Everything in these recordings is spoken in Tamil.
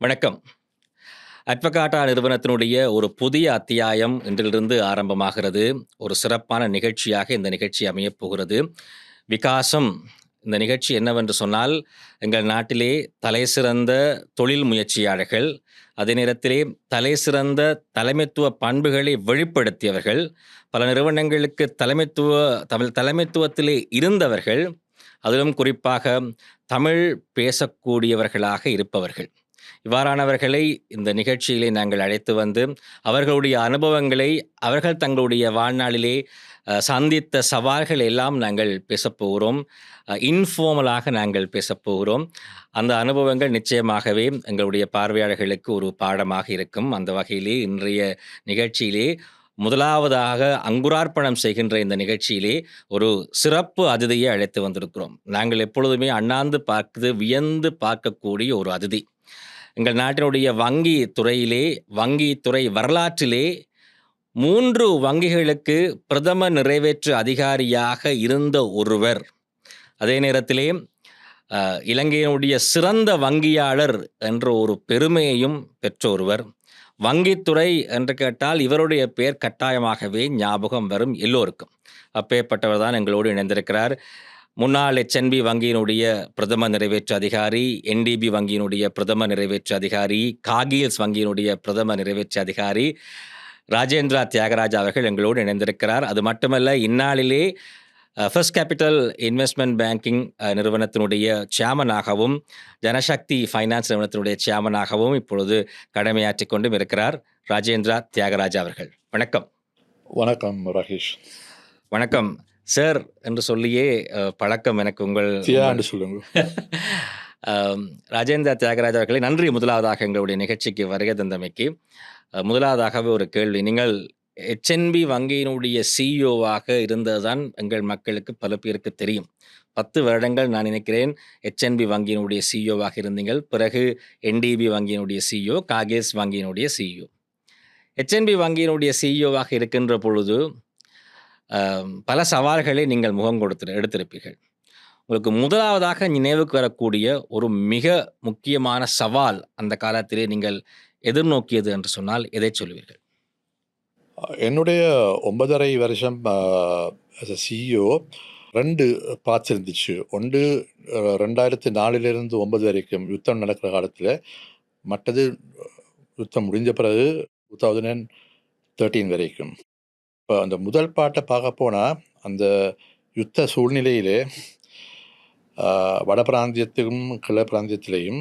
வணக்கம். அட்வகாட்டா நிறுவனத்தினுடைய ஒரு புதிய அத்தியாயம் இன்றிலிருந்து ஆரம்பமாகிறது. ஒரு சிறப்பான நிகழ்ச்சியாக இந்த நிகழ்ச்சி அமையப் போகிறது. விகாசம். இந்த நிகழ்ச்சி என்னவென்று சொன்னால், எங்கள் நாட்டிலே தலைசிறந்த தொழில் முயற்சியாளர்கள், அதே நேரத்திலே தலைசிறந்த தலைமைத்துவ பண்புகளை வெளிப்படுத்தியவர்கள், பல நிறுவனங்களுக்கு தலைமைத்துவத்திலே இருந்தவர்கள், அதிலும் குறிப்பாக தமிழ் பேசக்கூடியவர்களாக இருப்பவர்கள். இவ்வாறானவர்களை இந்த நிகழ்ச்சியிலே நாங்கள் அழைத்து வந்து, அவர்களுடைய அனுபவங்களை அவர்கள் தங்களுடைய வாழ்நாளிலே சந்தித்த சவால்கள் எல்லாம் நாங்கள் பேசப்போகிறோம். இன்ஃபார்மலாக நாங்கள் பேசப்போகிறோம். அந்த அனுபவங்கள் நிச்சயமாகவே எங்களுடைய பார்வையாளர்களுக்கு ஒரு பாடமாக இருக்கும். அந்த வகையிலே இன்றைய நிகழ்ச்சியிலே முதலாவதாக அங்குரார்ப்பணம் செய்கின்ற இந்த நிகழ்ச்சியிலே ஒரு சிறப்பு அதிதியை அழைத்து வந்திருக்கிறோம். நாங்கள் எப்பொழுதுமே அண்ணாந்து பார்த்து வியந்து பார்க்கக்கூடிய ஒரு அதிதி. எங்கள் நாட்டினுடைய வங்கி துறையிலே, வங்கித்துறை வரலாற்றிலே 3 வங்கிகளுக்கு பிரதம நிறைவேற்று அதிகாரியாக இருந்த ஒருவர். அதே நேரத்திலே இலங்கையினுடைய சிறந்த வங்கியாளர் என்ற ஒரு பெருமையையும் பெற்ற ஒருவர். வங்கித்துறை என்று கேட்டால் இவருடைய பெயர் கட்டாயமாகவே ஞாபகம் வரும் எல்லோருக்கும். அப்பேற்பட்டவர் தான் எங்களோடு இணைந்திருக்கிறார். முன்னாள் HNB வங்கியினுடைய பிரதம நிறைவேற்று அதிகாரி, NDB வங்கியினுடைய பிரதம நிறைவேற்று அதிகாரி, காகில்ஸ் வங்கியினுடைய பிரதம நிறைவேற்று அதிகாரி ராஜேந்திரா தியாகராஜா அவர்கள் எங்களோடு இணைந்திருக்கிறார். அது மட்டுமல்ல, இந்நாளிலே ஃபர்ஸ்ட் கேபிட்டல் இன்வெஸ்ட்மெண்ட் பேங்கிங் நிறுவனத்தினுடைய சேர்மனாகவும், ஜனசக்தி ஃபைனான்ஸ் நிறுவனத்தினுடைய சேர்மனாகவும் இப்பொழுது கடமையாற்றி கொண்டும் இருக்கிறார் ராஜேந்திரா தியாகராஜா அவர்கள். வணக்கம். வணக்கம் ரகேஷ். வணக்கம் சார் என்று சொல்லியே பழக்கம் எனக்கு. உங்கள் சொல்லுங்க. ராஜேந்திரா தியாகராஜா அவர்களை நன்றி முதலாவதாக எங்களுடைய நிகழ்ச்சிக்கு வருகை தந்தமைக்கு. முதலாவதாகவே ஒரு கேள்வி. நீங்கள் HNB வங்கியினுடைய சிஇஓவாக இருந்ததுதான் எங்கள் மக்களுக்கு பல பேருக்கு தெரியும். 10 வருடங்கள் நான் நினைக்கிறேன் HNB வங்கியினுடைய சிஇஓவாக இருந்தீங்கள். பிறகு NDB வங்கியினுடைய சிஇஓ, காகில்ஸ் வங்கியினுடைய சிஇஓ. HNB வங்கியினுடைய சிஇஓவாக இருக்கின்ற பொழுது பல சவால்களை நீங்கள் முகம் எடுத்திருப்பீர்கள். உங்களுக்கு முதலாவதாக நினைவுக்கு வரக்கூடிய ஒரு மிக முக்கியமான சவால் அந்த காலத்திலே நீங்கள் எதிர்நோக்கியது என்று சொன்னால் எதை சொல்லுவீர்கள்? என்னுடைய 9.5 வருஷம் சிஇஓ 2 பார்ட்ஸ் இருந்துச்சு. ஒன்று 2004 9 வரைக்கும் யுத்தம் நடக்கிற காலத்தில், மற்றது யுத்தம் முடிஞ்ச பிறகு 2013 வரைக்கும். இப்போ அந்த முதல் பாட்டை பார்க்க போனால், அந்த யுத்த சூழ்நிலையிலே வட பிராந்தியத்திலும் கிழ பிராந்தியத்திலையும்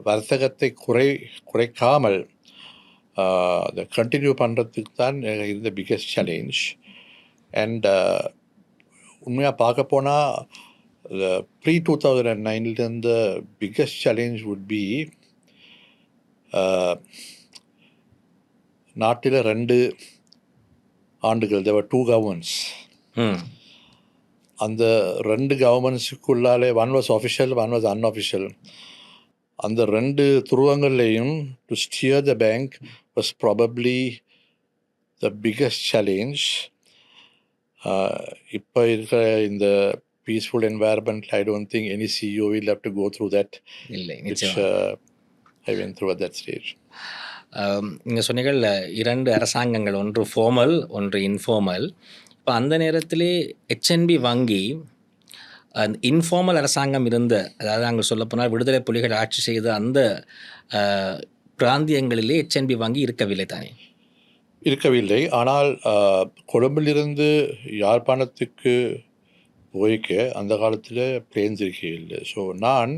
வர்த்தகத்தை குறைக்காமல் அதை கண்டினியூ பண்ணுறதுக்கு தான் இருந்த பிக்கஸ்ட் சேலஞ்ச். அண்ட் உண்மையாக பார்க்க போனால் pre 2009 biggest challenge would be நாட்டில் 2 ஆண்டுகள் தேவை 2 கவர்மெண்ட்ஸ். அந்த 2 கவர்மெண்ட்ஸுக்குள்ளாலே one was official, one was unofficial. அந்த 2 துருவங்கள்லேயும் to steer the bank was probably the biggest challenge. இப்போ இருக்கிற இந்த peaceful environment, I don't think any CEO will have to go through that, which I went through at that stage. நீங்கள் சொன்னீர்கள் 2 அரசாங்கங்கள், ஒன்று ஃபார்மல், ஒன்று இன்ஃபார்மல். இப்போ அந்த நேரத்திலே HNB வங்கி இன்ஃபார்மல் அரசாங்கம் இருந்த, அதாவது நாங்கள் சொல்லப்போனால் விடுதலை புலிகள் ஆட்சி செய்த அந்த பிராந்தியங்களிலே HNB வங்கி இருக்கவில்லை தானே? இருக்கவில்லை. ஆனால் கொழும்பிலிருந்து யாழ்ப்பாணத்துக்கு போய்க்க அந்த காலத்தில் பிளேன்ஸ் இருக்கையில்லை. ஸோ நான்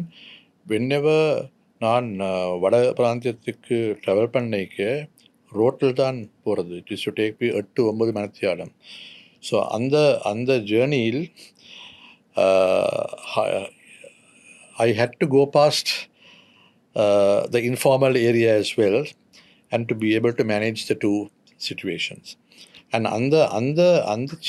வட பிராந்தியத்துக்கு ட்ராவல் பண்ணிக்க ரோட்டில் தான் போகிறது. It is to take me 8-9 மணித்தியாலம். ஸோ அந்த ஜேர்னியில் I had to go past the informal area as well, and to be able to manage the 2 situations. And அந்த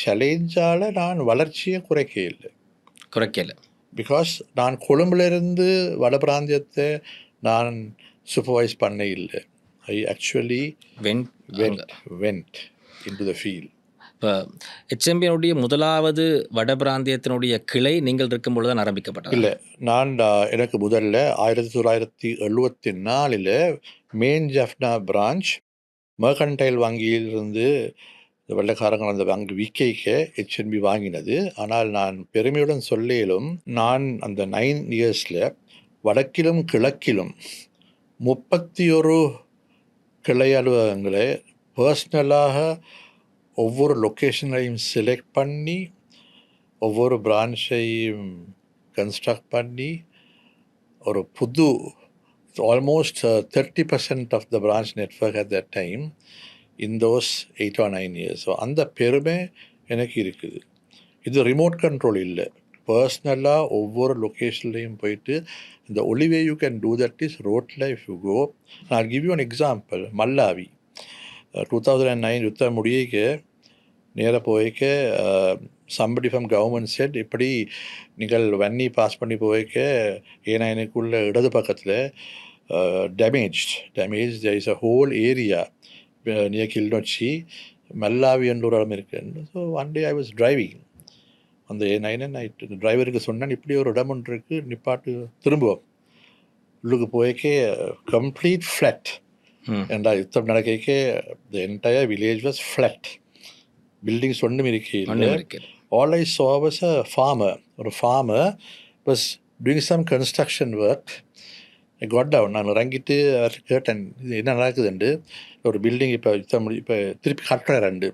சேலஞ்சால் நான் வளர்ச்சியை குறைக்கல. பிகாஸ் நான் கொழும்பிலிருந்து வட பிராந்தியத்தை நான் சூப்பர்வைஸ் பண்ண இல்லை. I actually went into the field. இப்போ HMBயினுடைய முதலாவது வட பிராந்தியத்தினுடைய கிளை நீங்கள் இருக்கும் பொழுது தான் ஆரம்பிக்கப்பட்டதா? இல்லை, நான் எனக்கு முதல்ல 1974 மெயின் ஜஃப்னா பிரான்ச் மெர்கன்டைல் வங்கியிலிருந்து வெள்ளைக்காரங்கள் அந்த வங்கி விக்கைக்க HNB வாங்கினது. ஆனால் நான் பெருமையுடன் சொல்லிலும் நான் அந்த 9 இயர்ஸில் வடக்கிலும் கிழக்கிலும் 31 கிளை அலுவலகங்களை பர்சனலாக ஒவ்வொரு லொக்கேஷனையும் செலக்ட் பண்ணி ஒவ்வொரு பிரான்ச்சையும் கன்ஸ்ட்ரக்ட் பண்ணி ஒரு புது almost 30% of the branch network at that time in those 8 or 9 years. So அந்த பெருமை எனக்கு இருக்குது. இது ரிமோட் கண்ட்ரோல் இல்லை, பர்சனலாக ஒவ்வொரு லொக்கேஷன்லேயும் போயிட்டு இந்த only way you can do that is road life you go. I'll give you an example. Mallavi 2009 யுத்தம் முடியக்க நேராக போய்க்க somebody from government said இப்படி நீங்கள் வன்னி பாஸ் பண்ணி போய்க்க ஏன்னா எனக்குள்ள இடது பக்கத்தில் damage there is a whole area near Kilinochchi Mallavi என்ற ஒரு இடம் இருக்குன்னு. So one day I was driving அந்த A9 நைட்டு டிரைவருக்கு சொன்னேன் இப்படி ஒரு இடம் ஒன்று இருக்குது நிப்பாட்டு திரும்புவோம். உள்ளுக்கு போய்க்கே கம்ப்ளீட் ஃப்ளாட். ஏண்டா யுத்தம் நடக்க the entire village was flat, buildings ஒன்றும் இருக்கே. All I saw was a farmer. ஒரு farmer was doing some construction work. I got down. நான் இறங்கிட்டு கேட்டேன் இது என்ன நடக்குதுண்டு. ஒரு பில்டிங் இப்போ திருப்பி கட்டுறாரு.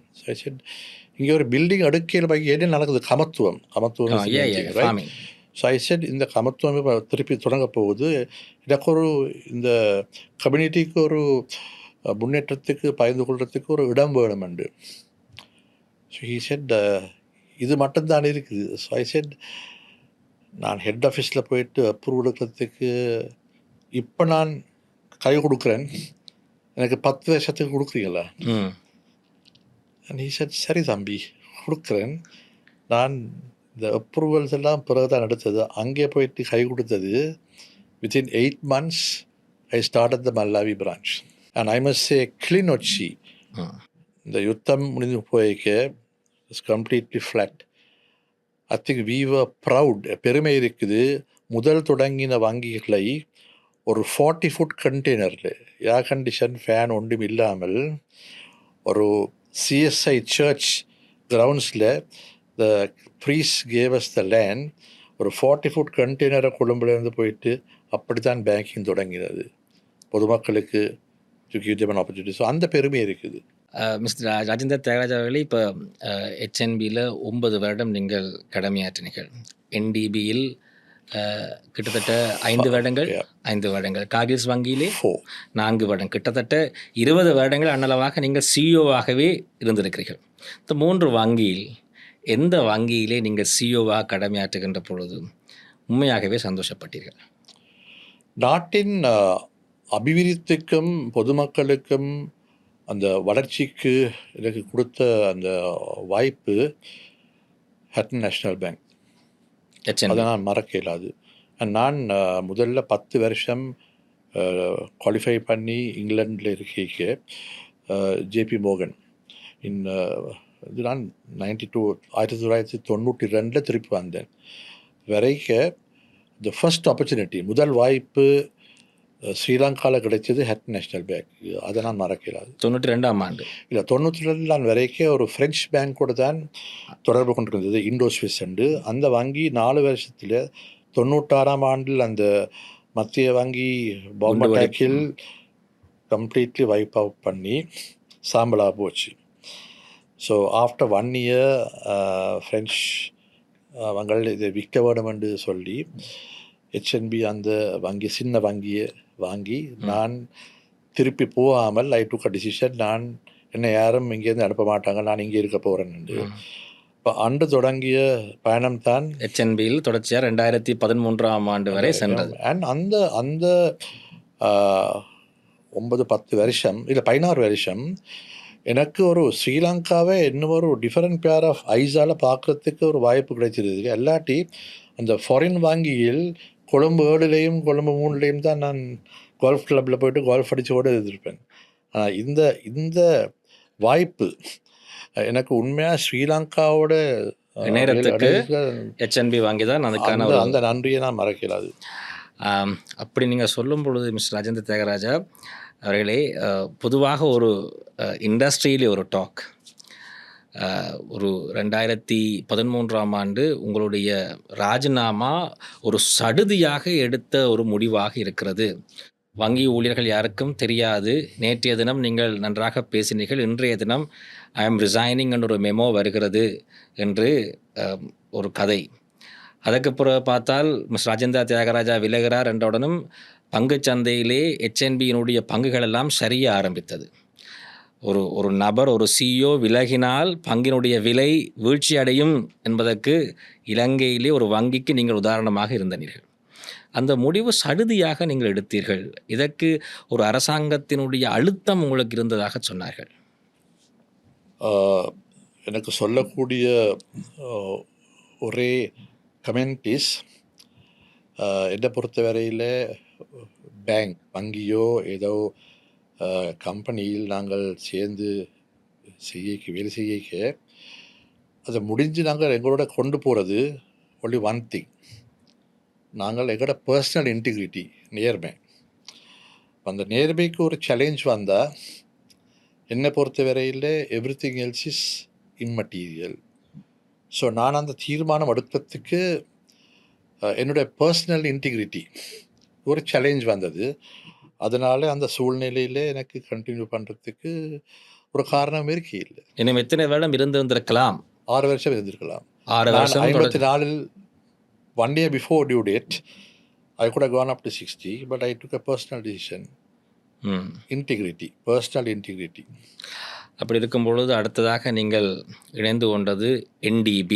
இங்கே ஒரு பில்டிங் அடுக்கையில் என்ன நடக்குது, கமத்துவம் ரைட். ஸோ ஐ செட் இந்த கமத்துவம் இப்போ திருப்பி தொடங்க போகுது, எனக்கு ஒரு இந்த கம்யூனிட்டிக்கு ஒரு முன்னேற்றத்துக்கு பகிர்ந்து கொள்றதுக்கு ஒரு இடம் வேணுமெண்டு. ஸோ ஹீ செட் இது மட்டும்தான் இருக்குது. ஸோ ஐ செட் நான் ஹெட் ஆஃபீஸில் போயிட்டு அப்ரூவ் எடுக்கிறதுக்கு இப்போ நான் கை கொடுக்குறேன், எனக்கு 10 வருஷத்துக்கு கொடுக்குறீங்களா? ஹீ செட் சரி தம்பி கொடுக்குறேன். நான் இந்த அப்ரூவல்ஸ் எல்லாம் பிறகு தான் எடுத்தது, அங்கே போயிட்டு கை கொடுத்தது within 8 months I started the Malawi branch. And I must say Kilinochchi இந்த யுத்தம் முடிந்து போய்க்க it's completely flat. I think we were proud. பெருமை இருக்குது. முதல் தொடங்கின வங்கிகளை ஒரு 40 foot கண்டெய்னரில் ஏர் கண்டிஷன் ஃபேன் ஒன்றும் இல்லாமல் ஒரு CSI சர்ச் கிரவுண்ட்ஸில் the priest gave us the land. ஒரு 40 foot கண்டெய்னரை கொழும்புலேருந்து போயிட்டு அப்படி தான் பேங்கிங் தொடங்கினது பொதுமக்களுக்கு to give them an opportunity. So அந்த பெருமை இருக்குது. மிஸ்டர் ராஜேந்தர் தியாகராஜ் அவர்களே, இப்போ HNBயில் 9 வருடம் நீங்கள் கடமையாற்றினீர்கள். NDBயில் கிட்டத்தட்ட 5 வருடங்கள், 5 வருடங்கள். காகில்ஸ் வங்கியிலே 4 வருடம், கிட்டத்தட்ட 20 வருடங்கள் அன்னளவாக நீங்கள் சிஇஓவாகவே இருந்திருக்கிறீர்கள். இந்த 3 வங்கியில் எந்த வங்கியிலே நீங்கள் சிஇஓவாக கடமையாற்றுகின்ற பொழுது உண்மையாகவே சந்தோஷப்பட்டீர்கள்? நாட்டின் அபிவிருத்திக்கும் பொதுமக்களுக்கும் அந்த வளர்ச்சிக்கு எனக்கு கொடுத்த அந்த வாய்ப்பு ஹட்டன் நேஷ்னல் பேங்க், அதை நான் மறக்க இயலாது. நான் முதல்ல 10 வருஷம் குவாலிஃபை பண்ணி இங்கிலாண்டில் இருக்க JP மோகன் இது நான் 1992 திருப்பி வந்தேன். வரைக்க த ஃபர்ஸ்ட் ஆப்பர்ச்சுனிட்டி, முதல் வாய்ப்பு ஸ்ரீலங்காவில் கிடைச்சது ஹட்டன் நேஷ்னல் பேங்க். அதை நான் மறக்கிறாது. 92ஆம் ஆண்டு இல்லை 92 நான் வரைக்கும் ஒரு ஃப்ரெஞ்ச் பேங்க்கோடு தான் தொடர்பு கொண்டிருந்தது, இண்டோ ஸ்விஸ் அண்டு. அந்த வங்கி 4 வருஷத்தில் 96ஆம் ஆண்டில் அந்த மத்திய வங்கி பாம்பு அட்டாக்கில் கம்ப்ளீட்லி வைப் அவுட் பண்ணி சாம்பலாக போச்சு. ஸோ ஆஃப்டர் 1 year ஃப்ரெஞ்ச் அவங்கள் இதை விற்க வேணும் என்று சொல்லி HNB அந்த வங்கி சின்ன வங்கியை வாங்கி நான் திருப்பி போகாமல் ஐ டுக் அ டிசிஷன். நான் என்னை யாரும் இங்கேருந்து அனுப்ப மாட்டாங்க, நான் இங்கே இருக்க போகிறேன் என்று. இப்போ அன்று தொடங்கிய பயணம் தான் HNBயில் தொடர்ச்சியாக 2013ஆம் ஆண்டு வரை சென்றது. அண்ட் அந்த 9-10 வருஷம் இல்லை 16 வருஷம் எனக்கு ஒரு ஸ்ரீலங்காவை இன்னும் ஒரு டிஃப்ரெண்ட் பேர் ஆஃப் ஐஸால் பார்க்குறதுக்கு ஒரு வாய்ப்பு கிடைச்சிருக்கு. எல்லாட்டி அந்த ஃபாரின் வங்கியில் கொழும்பு 7லேயும் கொழும்பு 3லேயும் தான் நான் கோல்ஃப் கிளப்பில் போய்ட்டு கோல்ஃப் அடித்து கூட இருந்திருப்பேன். ஆனால் இந்த வாய்ப்பு எனக்கு உண்மையாக ஸ்ரீலங்காவோட நேரத்துக்கு HNB வாங்கி தான் அதுக்கான அந்த ஒரு அந்த நன்றியை நான் மறக்கலாது. அப்படி நீங்கள் சொல்லும் பொழுது மிஸ்டர் ராஜேந்திர தியாகராஜா அவர்களே, பொதுவாக ஒரு இண்டஸ்ட்ரியிலே ஒரு டாக், ஒரு 2013ஆம் ஆண்டு உங்களுடைய ராஜினாமா ஒரு சடுதியாக எடுத்த ஒரு முடிவாக இருக்கிறது. வங்கி ஊழியர்கள் யாருக்கும் தெரியாது. நேற்றைய தினம் நீங்கள் நன்றாக பேசினீர்கள். இன்றைய தினம் ஐ ஆம் ரிசைனிங் என்ற ஒரு மெமோ வருகிறது என்று ஒரு கதை. அதுக்கு பிறகு பார்த்தால் மிஸ்டர் ராஜேந்திர தியாகராஜா விலகிறார் என்றவுடனும் பங்குச் சந்தையிலே HNBயினுடைய பங்குகள் எல்லாம் சரிய ஆரம்பித்தது. ஒரு நபர், ஒரு CEO விலகினால் பங்கினுடைய விலை வீழ்ச்சி அடையும் என்பதற்கு இலங்கையிலே ஒரு வங்கிக்கு நீங்கள் உதாரணமாக இருந்தீர்கள். அந்த முடிவு சடுதியாக நீங்கள் எடுத்தீர்கள். இதற்கு ஒரு அரசாங்கத்தினுடைய அழுத்தம் உங்களுக்கு இருந்ததாக சொன்னார்கள். எனக்கு சொல்லக்கூடிய ஒரே கமெண்ட் இஸ், என்னை பொறுத்தவரையில் பேங்க், வங்கியோ ஏதோ கம்பெனியில் நாங்கள் சேர்ந்து வேலை செய்ய அதை முடிஞ்சு நாங்கள் எங்களோட கொண்டு போகிறது ஒன்லி ஒன் திங், நாங்கள் எங்களோட பர்சனல் இன்டிகிரிட்டி, நேர்மை. அந்த நேர்மைக்கு ஒரு சேலஞ்ச் வந்தால் என்னை பொறுத்தவரையில் every thing else is immaterial. So நான் அந்த தீர்மானம் எடுக்கிறதுக்கு என்னுடைய பர்சனல் இன்டிகிரிட்டி ஒரு சேலஞ்ச் வந்தது. அதனால் அந்த சூழ்நிலையில் எனக்கு கண்டினியூ பண்ணுறதுக்கு ஒரு காரணம் இருக்கே இல்லை. இன்னும் எத்தனை வருடம் இருந்திருக்கலாம்? 6 வருஷம் இருந்திருக்கலாம். 6 வருஷம் 54 1 year before due date, I could have gone up to 60, but I took a personal decision. Integrity, personal integrity. அப்படி இருக்கும் பொழுது அடுத்ததாக நீங்கள் இணைந்து கொண்டது NDB.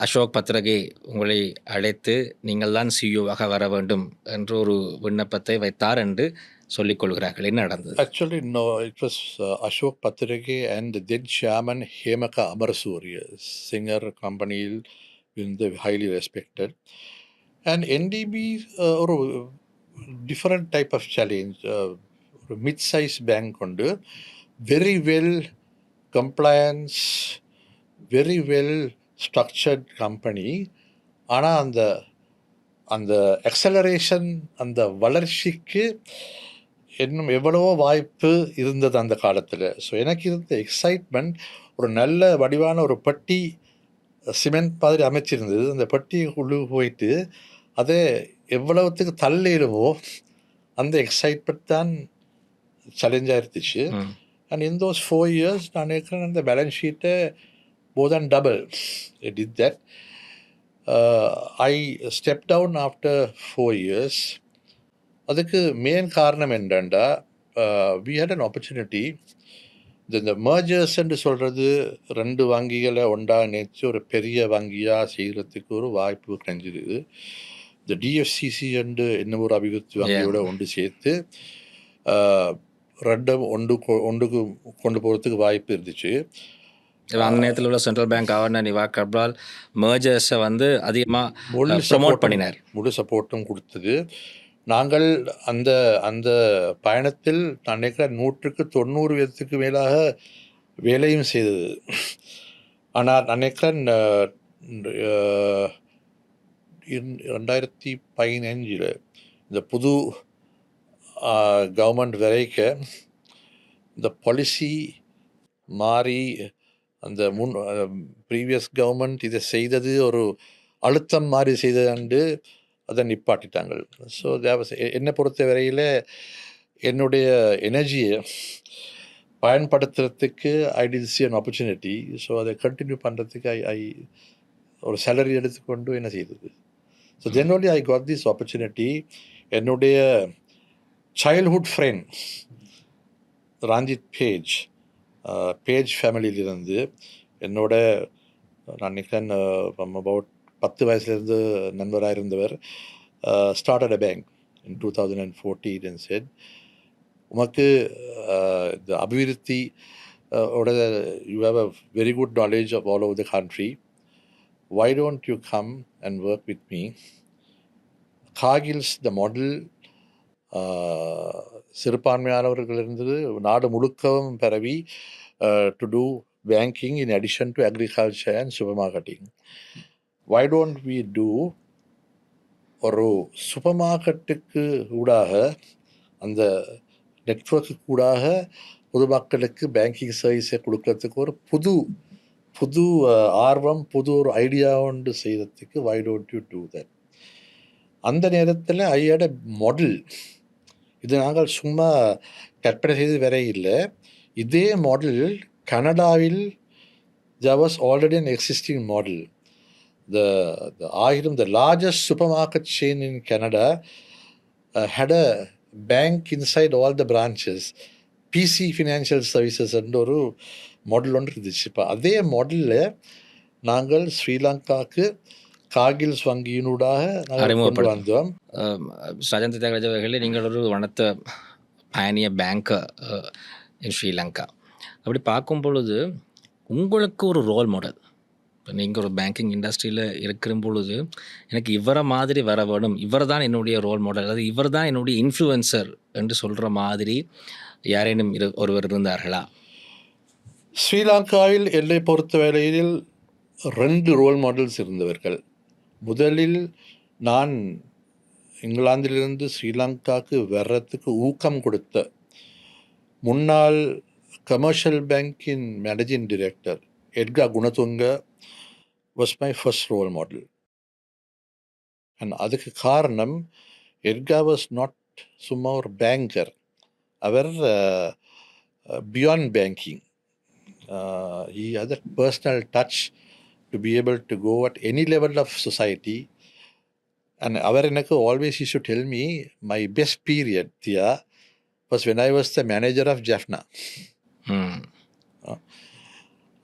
அசோக் பத்ரகே உங்களை அழைத்து நீங்கள் தான் CEOவாக வர வேண்டும் என்று ஒரு விண்ணப்பத்தை வைத்தார் என்று சொல்லிக் கொள்கிறார்கள். என்ன நடந்தது? Actually, no, it was Ashok Patrage and then chairman Hemaka Amarasuriya, singer company in the highly respected. And NDB ஒரு different type of challenge, ஒரு mid-size bank கொண்டு very well compliance, very well structured company. ஆனால் அந்த acceleration, அந்த வளர்ச்சிக்கு இன்னும் எவ்வளவோ வாய்ப்பு இருந்தது அந்த காலத்தில். ஸோ எனக்கு இருந்த எக்ஸைட்மெண்ட், ஒரு நல்ல வடிவான ஒரு பட்டி சிமெண்ட் மாதிரி அமைச்சிருந்தது. அந்த பட்டிக்குள்ளே போயிட்டு அதை எவ்வளவுத்துக்கு தள்ளிடுமோ அந்த எக்ஸைட்மெண்ட் தான் சேலஞ்சாக இருந்துச்சு. அண்ட் இன் தோஸ் 4 years நான் நினைக்கிறேன் அந்த பேலன்ஸ் ஷீட்டை more than double. I did that. I stepped down after 4 years. அதுக்கு மெயின் காரணம் என்னென்னா, we had an opportunity. இந்த mergers என்று சொல்கிறது 2 வங்கிகளை ஒன்றாக இணைச்சு ஒரு பெரிய வங்கியாக செய்கிறதுக்கு ஒரு வாய்ப்பு கிடைஞ்சிருது. இந்த DFCC என்று இன்னும் ஒரு அபிவிருத்தி வங்கியோட ஒன்று சேர்த்து 2 ஒன்றுக்கு கொண்டு போகிறதுக்கு வாய்ப்பு இருந்துச்சு. அந்த நேரத்தில் உள்ள சென்ட்ரல் பேங்க் கவர்னர் நிவா கப்ரால் மர்ஜர்ஸை வந்து அதிகமாக ப்ரமோட் பண்ணினார். முழு சப்போர்ட்டும் கொடுத்தது. நாங்கள் அந்த பயணத்தில் நான் நினைக்கிறேன் 190% மேலாக வேலையும் செய்தது. ஆனால் நான் நினைக்கிறேன் 2015 இந்த புது கவர்மெண்ட் வரைக்க இந்த பாலிசி மாறி அந்த ப்ரீவியஸ் கவர்மெண்ட் இதை செய்தது ஒரு அழுத்தம் மாதிரி செய்தது அதை நிப்பாட்டிட்டாங்க. ஸோ என்னை பொறுத்த வரையில் என்னுடைய எனர்ஜியை பயன்படுத்துறதுக்கு I did see an opportunity. So அதை கண்டினியூ பண்ணுறதுக்கு ஐ ஒரு சேலரி எடுத்துக்கொண்டு என்ன செய்தது. So then only I got this opportunity. என்னுடைய சைல்ட்ஹுட் ஃப்ரெண்ட் ராஞ்சித் பேஜ் ஃபேமிலியிலிருந்து என்னோட நான் நினைக்கிறேன் அபவுட் 10 வயசுலேருந்து நண்பராக இருந்தவர் started a bank in 2014 and said, உமக்கு இந்த அபிவிருத்தி you have a very good knowledge of all over the country. Why don't you come and work with me? Cargill's the model. சிறுபான்மையானவர்கள் இருந்தது நாடு முழுக்கவும் பரவி to do banking in addition to agriculture and supermarketing. Why don't we do ஒரு சூப்பர் மார்க்கெட்டுக்கு ஊடாக அந்த நெட்வொர்க்கு கூடாக பொதுமக்களுக்கு பேங்கிங் சர்வீஸை கொடுக்கறதுக்கு ஒரு புது புது ஆர்வம், புது ஒரு ஐடியா ஒன்று செய்கிறதுக்கு why don't you do that? அந்த நேரத்தில் ஐயோட மாடல் இது நாங்கள் சும்மா கற்பனை செய்து வர இல்லை. இதே மாடல் கனடாவில் there was already an existing model. The largest supermarket chain in Canada had a bank inside all the branches. PC Financial Services என்ற ஒரு மாடல் ஒன்று இருந்துச்சு. இப்போ அதே மாடலில் நாங்கள் ஸ்ரீலங்காவுக்கு கார்கில்ஸ் வங்கியினூடாக நாங்கள் கொண்டு வந்தோம். சஜந்த் தியாகராஜ் அவர்களே, நீங்கள் ஒரு வனத்த பயணிய பேங்க் இன் ஸ்ரீலங்கா. அப்படி பார்க்கும் பொழுது உங்களுக்கு ஒரு ரோல் மாடல், இப்போ நீங்கள் ஒரு பேங்கிங் இண்டஸ்ட்ரியில் இருக்கிற பொழுது எனக்கு இவரை மாதிரி வர வேணும், இவர் தான் என்னுடைய ரோல் மாடல், அதாவது இவர் தான் என்னுடைய இன்ஃப்ளூயன்சர் என்று சொல்கிற மாதிரி யாரேனும் ஒருவர் இருந்தார்களா? ஸ்ரீலங்காவில் என்னை பொறுத்த வேளையில் 2 ரோல் மாடல்ஸ் இருந்தவர்கள். முதலில் நான் இங்கிலாந்திலிருந்து ஸ்ரீலங்காவுக்கு வர்றதுக்கு ஊக்கம் கொடுத்த முன்னாள் கமர்ஷியல் பேங்கின் managing director Edgar Gunatunga was my first role model. And அதுக்கு காரணம், எட்கார் வாஸ் நாட் சும்மா ஒரு பேங்கர், அவர் beyond banking. He had that personal touch to be able to go at any level of society. And அவர் எனக்கு always used to tell me my best period there was when I was the manager of Jaffna.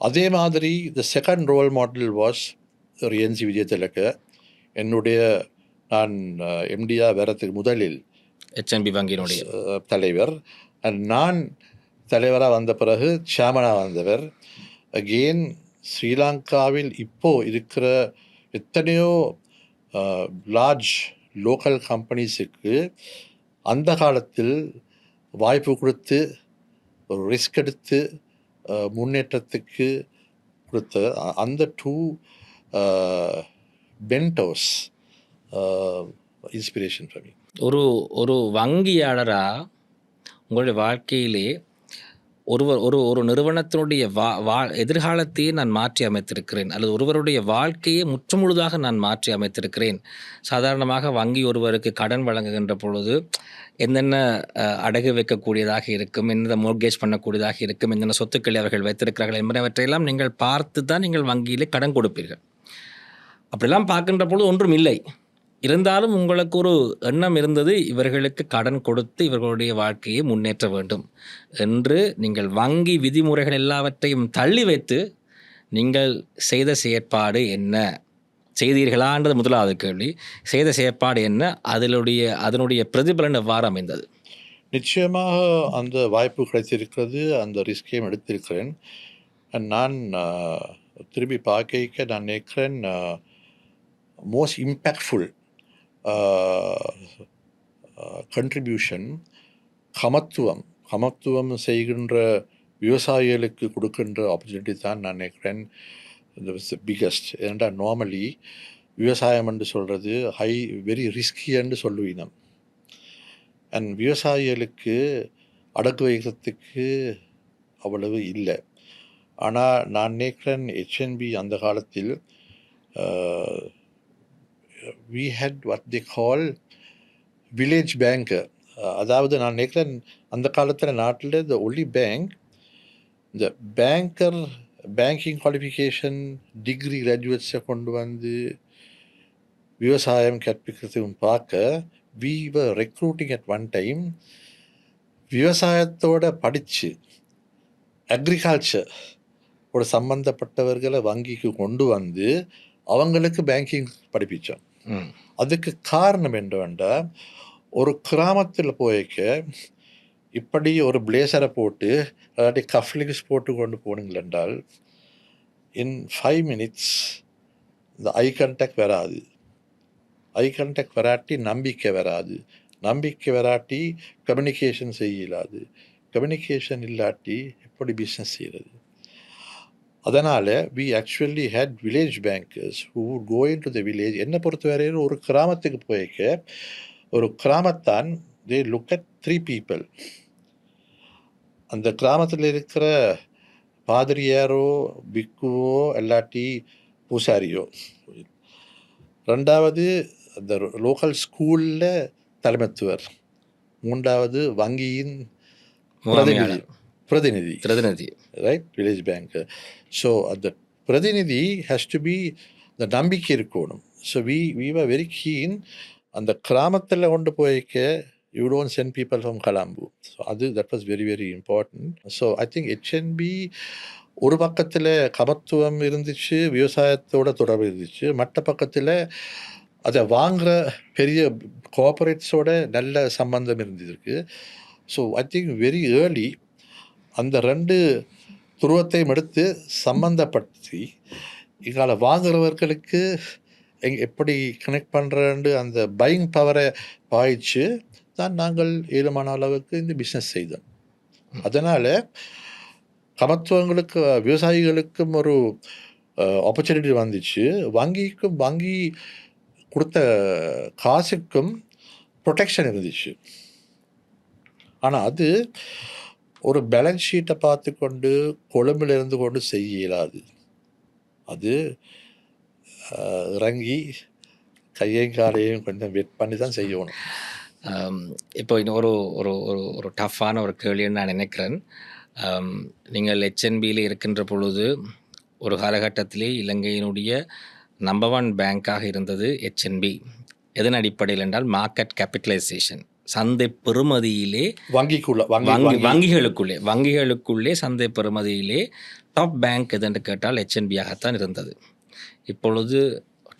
அதே மாதிரி the second role model was Rienzie விஜயதிலக. என்னுடைய நான் எம்டியா வரத்துக்கு முதலில் HNB வங்கியினுடைய தலைவர், அண்ட் நான் தலைவராக வந்த பிறகு சேர்மனாக வந்தவர். அகெயின் ஸ்ரீலங்காவில் இப்போது இருக்கிற எத்தனையோ லார்ஜ் லோக்கல் கம்பெனிஸுக்கு அந்த காலத்தில் வாய்ப்பு கொடுத்து ஒரு ரிஸ்க் எடுத்து முன்னேற்றத்துக்கு கொடுத்த அந்த 2 பென்டோஸ் இன்ஸ்பிரேஷன் ஃபார் மீ. ஒரு வங்கியாளராக உங்களுடைய வாழ்க்கையிலே ஒரு நிறுவனத்தினுடைய எதிர்காலத்தையே நான் மாற்றி அமைத்திருக்கிறேன், அல்லது ஒருவருடைய வாழ்க்கையை முற்றுமுழுதாக நான் மாற்றி அமைத்திருக்கிறேன். சாதாரணமாக வங்கி ஒருவருக்கு கடன் வழங்குகின்ற பொழுது என்னென்ன அடகு வைக்கக்கூடியதாக இருக்கும், என்னென்ன மோர்கேஜ் பண்ணக்கூடியதாக இருக்கும், என்னென்ன சொத்துக்களை அவர்கள் வைத்திருக்கிறார்கள் என்பனவற்றையெல்லாம் நீங்கள் பார்த்து தான் நீங்கள் வங்கியிலே கடன் கொடுப்பீர்கள். அப்படிலாம் பார்க்கின்ற பொழுது ஒன்றும் இல்லை. இருந்தாலும் உங்களுக்கு ஒரு எண்ணம் இருந்தது, இவர்களுக்கு கடன் கொடுத்து இவர்களுடைய வாழ்க்கையை முன்னேற்ற வேண்டும் என்று நீங்கள் வங்கி விதிமுறைகள் எல்லாவற்றையும் தள்ளி வைத்து நீங்கள் செய்த செயற்பாடு என்ன, செய்தீர்களான்றது முதலாவது கேள்வி. செய்த செயற்பாடு என்ன, அதனுடைய பிரதிபலன் எவ்வாறு அமைந்தது? நிச்சயமாக அந்த வாய்ப்பு கிடைத்திருக்கிறது, அந்த ரிஸ்கையும் எடுத்திருக்கிறேன். நான் திரும்பி பார்க்க நான் நினைக்கிறேன் மோஸ்ட் இம்பேக்ட்ஃபுல் கண்ட்ரிபியூஷன் சமத்துவம் செய்கின்ற விவசாயிகளுக்கு கொடுக்கின்ற ஆப்பர்ச்சுனிட்டி தான் நான் நினைக்கிறேன் பிகஸ்ட். ஏன்னா நார்மலி விவசாயம் என்று சொல்கிறது வெரி ரிஸ்கி என்று சொல்லுவீனம். அண்ட் விவசாயிகளுக்கு அடக்கு வைக்கிறதுக்கு அவ்வளவு இல்லை. ஆனால் நான் நினைக்கிறேன் HNB அந்த காலத்தில் we had what they call village banker. அதாவது நான் நினைக்கிறேன் அந்த காலத்தில் நாட்டில் the only bank, the banker banking qualification degree கிராஜுவேட்ஸை கொண்டு வந்து விவசாயம் கற்பிக்கிறதுக்கும் பார்க்க we were recruiting at one time விவசாயத்தோட படித்து அக்ரிகல்ச்சர் ஒரு சம்பந்தப்பட்டவர்களை வங்கிக்கு கொண்டு வந்து அவங்களுக்கு பேங்கிங் படிப்பிச்சோம். அதுக்கு காரணம் என்னவென்றா, ஒரு கிராமத்தில் போய்க்க இப்படி ஒரு பிளேசரை போட்டு அதாவது கஃப்லிங்ஸ் போட்டு கொண்டு போனீங்கள் என்றால் இன் 5 minutes இந்த ஐ கான்டாக்ட் வராது. ஐ கான்டாக்ட் வராட்டி நம்பிக்கை வராது. நம்பிக்கை வராட்டி கம்யூனிகேஷன் செய்யலாது. கம்யூனிகேஷன் இல்லாட்டி எப்படி பிஸ்னஸ் செய்கிறது? அதனால் we actually had village bankers who would go into the village. என்னை பொறுத்தவரையில் ஒரு கிராமத்துக்கு போய்க்க ஒரு கிராமத்தான் they look at 3 people. அந்த கிராமத்தில் இருக்கிற பாதிரியாரோ பிக்குவோ இல்லாட்டி பூசாரியோ, ரெண்டாவது அந்த லோக்கல் ஸ்கூலில் தலைமைத்துவர், மூன்றாவது வங்கியின் பிரதிநிதி பிரதிநிதி ரைட், வில்லேஜ் பேங்க். ஸோ அந்த பிரதிநிதி ஹேஸ் டு பி இந்த நம்பிக்கை இருக்கணும். So we were very keen அந்த கிராமத்தில் கொண்டு போய்க்க you don't send people from Colombo. So that was very very important. So I think HNB ஒரு பக்கத்தில் கமத்துவம் இருந்துச்சு, விவசாயத்தோட தொடர்பு இருந்துச்சு, மற்ற பக்கத்தில் அதை வாங்குகிற பெரிய கோஆபரேட்ஸோட நல்ல சம்பந்தம் இருந்திருக்கு. So I think very early அந்த 2 துருவத்தையும் எடுத்து சம்பந்தப்படுத்தி எங்களை வாங்குறவர்களுக்கு எப்படி கனெக்ட் பண்ணுறேன்னு அந்த பையிங் பவரை பாய்ச்சி தான் நாங்கள் ஏழுமான அளவுக்கு இந்த பிஸ்னஸ் செய்தோம். அதனால் கமத்துவங்களுக்கு விவசாயிகளுக்கும் ஒரு ஆப்பர்ச்சுனிட்டி வந்துச்சு, வங்கி கொடுத்த காசுக்கும் ப்ரொடெக்ஷன் இருந்துச்சு. ஆனால் அது ஒரு பேலன்ஸ் ஷீட்டை பார்த்து கொண்டு கொழும்பில் இருந்து கொண்டு செய்ய இயலாது. அது இறங்கி கையையும் காலையும் கொஞ்சம் வெட் பண்ணி தான் செய்யணும். இப்போ இன்னும் ஒரு ஒரு ஒரு ஒரு டஃப்பான ஒரு கேள்வின்னு நான் நினைக்கிறேன். நீங்கள் HNBயில் இருக்கின்ற பொழுது ஒரு காலகட்டத்திலே இலங்கையினுடைய நம்பர் 1 பேங்காக இருந்தது HNB. எதன் அடிப்படையில் என்றால் மார்க்கெட் கேபிட்டலைசேஷன், சந்தை பெறுமதியிலே வங்கிகளுக்குள்ளே சந்தை பெறுமதியிலே டாப் பேங்க் எதென்று கேட்டால் HNBயாகத்தான் இருந்தது. இப்பொழுது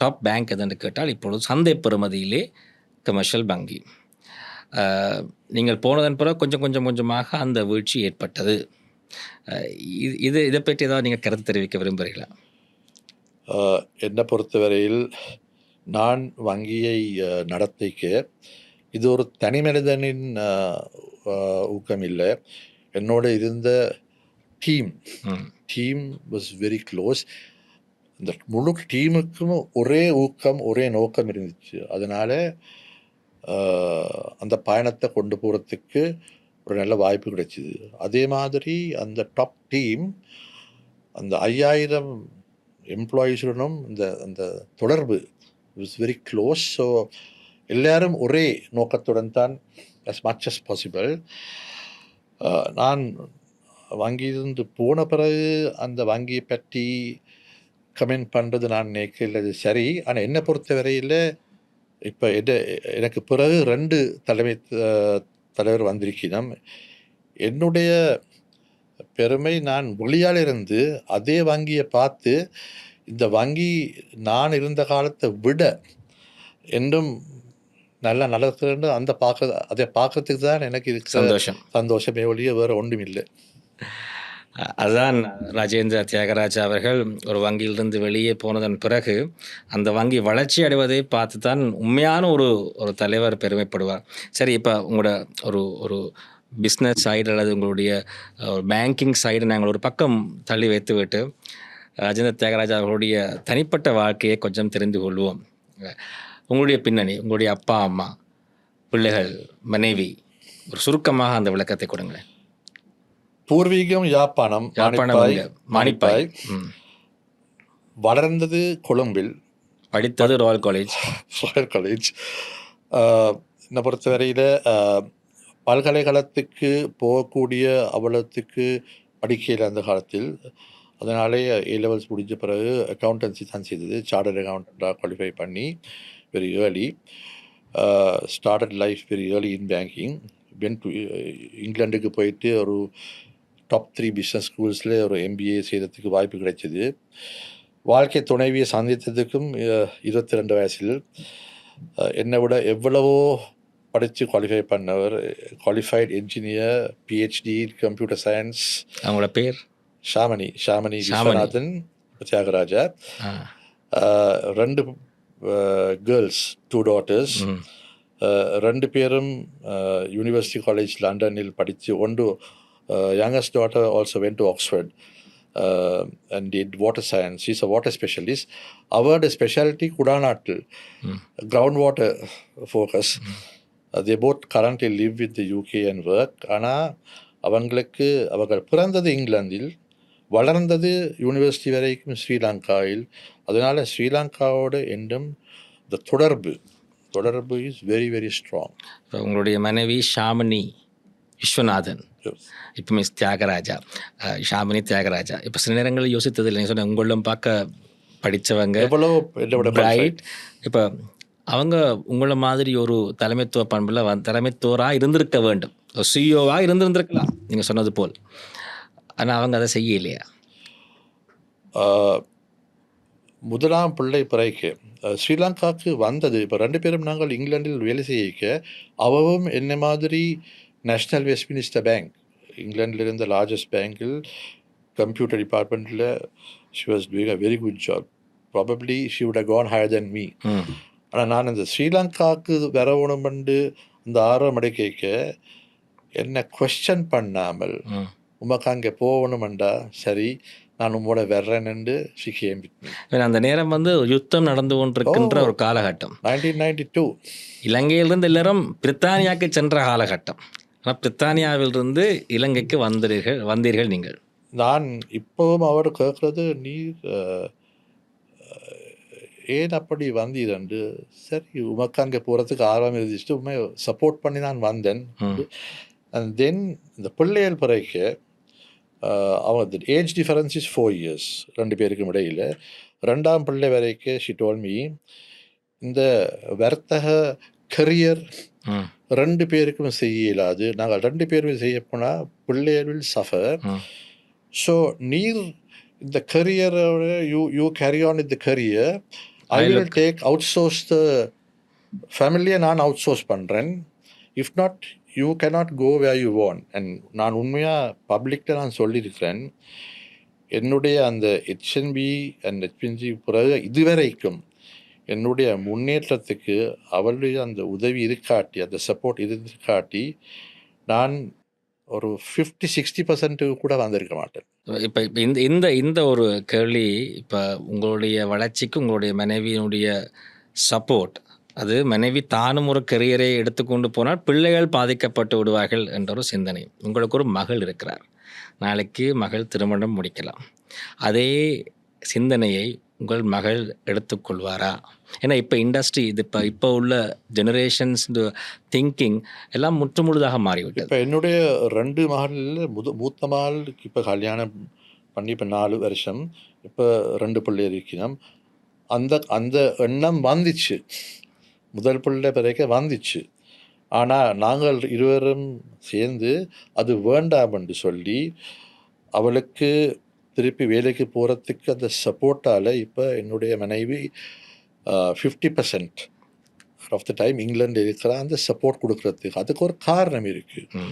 டாப் பேங்க் எதென்று கேட்டால் இப்பொழுது சந்தை பெறுமதியிலே கமர்ஷியல் வங்கி. நீங்கள் போனதன் பிறகு கொஞ்சமாக அந்த வீழ்ச்சி ஏற்பட்டது. இதை பற்றி ஏதாவது நீங்கள் கருத்து தெரிவிக்க விரும்புகிறீங்களா? என்னை பொறுத்தவரையில் நான் வங்கியை நடத்திக்க இது ஒரு தனி மனிதனின் ஊக்கம் இல்லை. என்னோட இருந்த டீம் வாஸ் வெரி க்ளோஸ். இந்த முழு டீமுக்கும் ஒரே ஊக்கம், ஒரே நோக்கம் இருந்துச்சு. அதனால் அந்த பயணத்தை கொண்டு போகிறதுக்கு ஒரு நல்ல வாய்ப்பு கிடைச்சிது. அதே மாதிரி அந்த டாப் டீம் அந்த 5000 எம்ப்ளாயீஸுடனும் அந்த தொடர்பு இஸ் வெரி க்ளோஸ். ஸோ எல்லாரும் ஒரே நோக்கத்துடன் தான் as much as possible. நான் வங்கியிலிருந்து போன பிறகு அந்த வங்கியை பற்றி கமெண்ட் பண்ணுறது நான் நினைக்கிறது சரி. ஆனால் என்னை பொறுத்த வரையில் இப்போ எனக்கு பிறகு 2 தலைவர் வந்திருக்கணும். என்னுடைய பெருமை, நான் வெளியால் இருந்து அதே வங்கியை பார்த்து இந்த வங்கி நான் இருந்த காலத்தை விட என்றும் நல்லா நடக்குதுன்னு அதை பார்க்கறதுக்கு தான் எனக்கு சந்தோஷமே ஒழிய வேறு ஒன்றும் இல்லை. அதுதான் ராஜேந்திர தியாகராஜா அவர்கள் ஒரு வங்கியிலிருந்து வெளியே போனதன் பிறகு அந்த வங்கி வளர்ச்சி அடைவதை பார்த்து தான் உண்மையான ஒரு தலைவர் பெருமைப்படுவார். சரி, இப்போ உங்களோட ஒரு பிஸ்னஸ் சைடு அல்லது உங்களுடைய பேங்கிங் சைடு நாங்கள் ஒரு பக்கம் தள்ளி வைத்துவிட்டு ராஜேந்திர தியாகராஜா அவர்களுடைய தனிப்பட்ட வாழ்க்கையை கொஞ்சம் தெரிந்து கொள்வோம். உங்களுடைய பின்னணி, உங்களுடைய அப்பா அம்மா, பிள்ளைகள், மனைவி, ஒரு சுருக்கமாக அந்த விளக்கத்தை கொடுங்களேன். பூர்வீகம் யாழ்ப்பாணம், மானிப்பாய். வளர்ந்தது கொழும்பில், படித்தது ராயல் காலேஜ். என்னை பொறுத்தவரையில் பல்கலைக்கழகத்துக்கு போகக்கூடிய அவ்வளோத்துக்கு படிக்கையில் அந்த காலத்தில். அதனாலே A-levels முடிஞ்ச பிறகு அக்கௌண்டன்சி தான் செய்தது. சார்ட்டர்ட் அக்கௌண்டண்டாக குவாலிஃபை பண்ணி very early started life very early in banking. When to இங்கிலாண்டுக்கு போயிட்டு ஒரு டாப் 3 பிஸ்னஸ் ஸ்கூல்ஸில் ஒரு MBA செய்கிறதுக்கு வாய்ப்பு கிடைச்சிது. வாழ்க்கை துணைவியை சந்தித்ததுக்கும் 22 வயசில் என்னை விட எவ்வளவோ படித்து குவாலிஃபை பண்ணவர், qualified engineer, PhD computer science. அவங்களோட பேர் ஷாமணி விஸ்வநாதன் தியாகராஜா. 2 girls, 2 daughters. 2 பேரும் யூனிவர்சிட்டி காலேஜ் லண்டனில் படித்து, ஒன்று youngest daughter also went to Oxford and did water science. She's a water specialist. Our specialty Kudanatal, groundwater focus. They both currently live with the UK and work. ஆனால் அவர்கள் பிறந்தது இங்கிலாந்தில், வளர்ந்தது யூனிவர்சிட்டி வரைக்கும் ஸ்ரீலங்காவில். அதனால் ஸ்ரீலங்காவோட என்றும் இந்த தொடர்பு இஸ் வெரி வெரி ஸ்ட்ராங். இப்போ உங்களுடைய மனைவி ஷாமினி விஸ்வநாதன், இப்போ மிஸ் தியாகராஜா, ஷாமினி தியாகராஜா. இப்போ சில நேரங்களில் யோசித்தது இல்லை, சொன்ன உங்களும் பார்க்க படித்தவங்க, எவ்வளோ பிரைட். இப்போ அவங்க உங்களை மாதிரி ஒரு தலைமைத்துவ பண்பில் தலைமைத்துவராக இருந்திருக்க வேண்டும், சிஇஓவாக இருந்திருந்திருக்கலாம் நீங்கள் சொன்னது போல். ஆனால் அவங்க அதை செய்யலையா? முதலாம் பிள்ளை பிறகு ஸ்ரீலங்காவுக்கு வந்தது. இப்போ 2 பேரும் நாங்கள் இங்கிலாந்தில் வேலை செய்யிக்க, அவவும் என்ன மாதிரி நேஷ்னல் வெஸ்ட்மினிஸ்டர் பேங்க், இங்கிலாண்டில் இருந்த லார்ஜஸ்ட் பேங்கில் கம்ப்யூட்டர் டிபார்ட்மெண்ட்டில் she was doing a very good job. Probably she would have gone higher than me. ஆனால் நான் இந்த ஸ்ரீலங்காவுக்கு வரணுமெண்டு இந்த ஆர்வம் அடைக்க என்னை கொஸ்டின் பண்ணாமல் உமக்கு அங்கே போகணுமெண்டா சரி நான் உங்களோட வர்றேன்னு அந்த நேரம் வந்து யுத்தம் நடந்து கொண்டிருக்கின்ற ஒரு காலகட்டம், 1992. இலங்கையிலிருந்து எல்லாரும் பிரித்தானியாவுக்கு சென்ற காலகட்டம். ஆனால் பிரித்தானியாவிலிருந்து இலங்கைக்கு வந்தீர்கள் நீங்கள். நான் இப்போவும் அவர் கேட்குறது, நீர் ஏன் அப்படி வந்தீரண்டு. சரி உமக்கு அங்கே போகிறதுக்கு ஆர்வம் இருந்துச்சு, உண்மை சப்போர்ட் பண்ணி நான் வந்தேன். அண்ட் தென் இந்த பிள்ளைகள் பிறகு அவங்க ஏஜ் டிஃபரன்ஸ் இஸ் 4 years 2 பேருக்கும் இடையில். 2ஆம் பிள்ளை வரைக்கும் ஷி டோல் மீ இந்த வர்த்தக கரியர் 2 பேருக்கும் செய்ய இயலாது. நாங்கள் 2 பேரும் செய்ய போனால் பிள்ளைகள் வில் சஃபர். ஸோ நீர் இந்த கரியரோட you carry on with the career. I will take outsource the ஃபேமிலியை நான் அவுட் சோர்ஸ் பண்ணுறேன். If not you cannot go where you want. And நான் உண்மையாக பப்ளிக்கில் நான் சொல்லியிருக்கிறேன், என்னுடைய அந்த ஹெச்என்பி அண்ட் ஹெச்பிஎன்சி பிறகு இதுவரைக்கும் என்னுடைய முன்னேற்றத்துக்கு அவளுடைய அந்த உதவி இருக்காட்டி, அந்த சப்போர்ட் இருக்காட்டி நான் ஒரு 50-60% கூட வந்திருக்க மாட்டேன். இப்போ இந்த இந்த ஒரு கேள்வி, இப்போ உங்களுடைய வளர்ச்சிக்கு உங்களுடைய மனைவியினுடைய சப்போர்ட், அது மனைவி தானும் ஒரு கரியரை எடுத்துக்கொண்டு போனால் பிள்ளைகள் பாதிக்கப்பட்டு விடுவார்கள் என்ற ஒரு சிந்தனை. உங்களுக்கு ஒரு மகள் இருக்கிறார், நாளைக்கு மகள் திருமணம் முடிக்கலாம். அதே சிந்தனையை உங்கள் மகள் எடுத்துக்கொள்வாரா? ஏன்னா இப்போ இண்டஸ்ட்ரி இது இப்போ உள்ள ஜெனரேஷன்ஸ் திங்கிங் எல்லாம் முற்றுமுழுதாக மாறிவிட்டது. இப்போ என்னுடைய 2 மகளில் மூத்த மகளுக்கு இப்போ கல்யாணம் பண்ணி இப்போ 4 வருஷம், இப்போ 2 பிள்ளை இருக்கணும். அந்த எண்ணம் வந்துச்சு, முதல் பிள்ளை பிறகு வந்துச்சு. ஆனால் நாங்கள் இருவரும் சேர்ந்து அது வேண்டாம் என்று சொல்லி அவளுக்கு திருப்பி வேலைக்கு போகிறதுக்கு அந்த சப்போர்ட்டால் இப்போ என்னுடைய மனைவி 50% ஆஃப் த டைம் இங்கிலாந்து இருக்கிற அந்த சப்போர்ட் கொடுக்கறதுக்கு. அதுக்கு ஒரு காரணம் இருக்குது.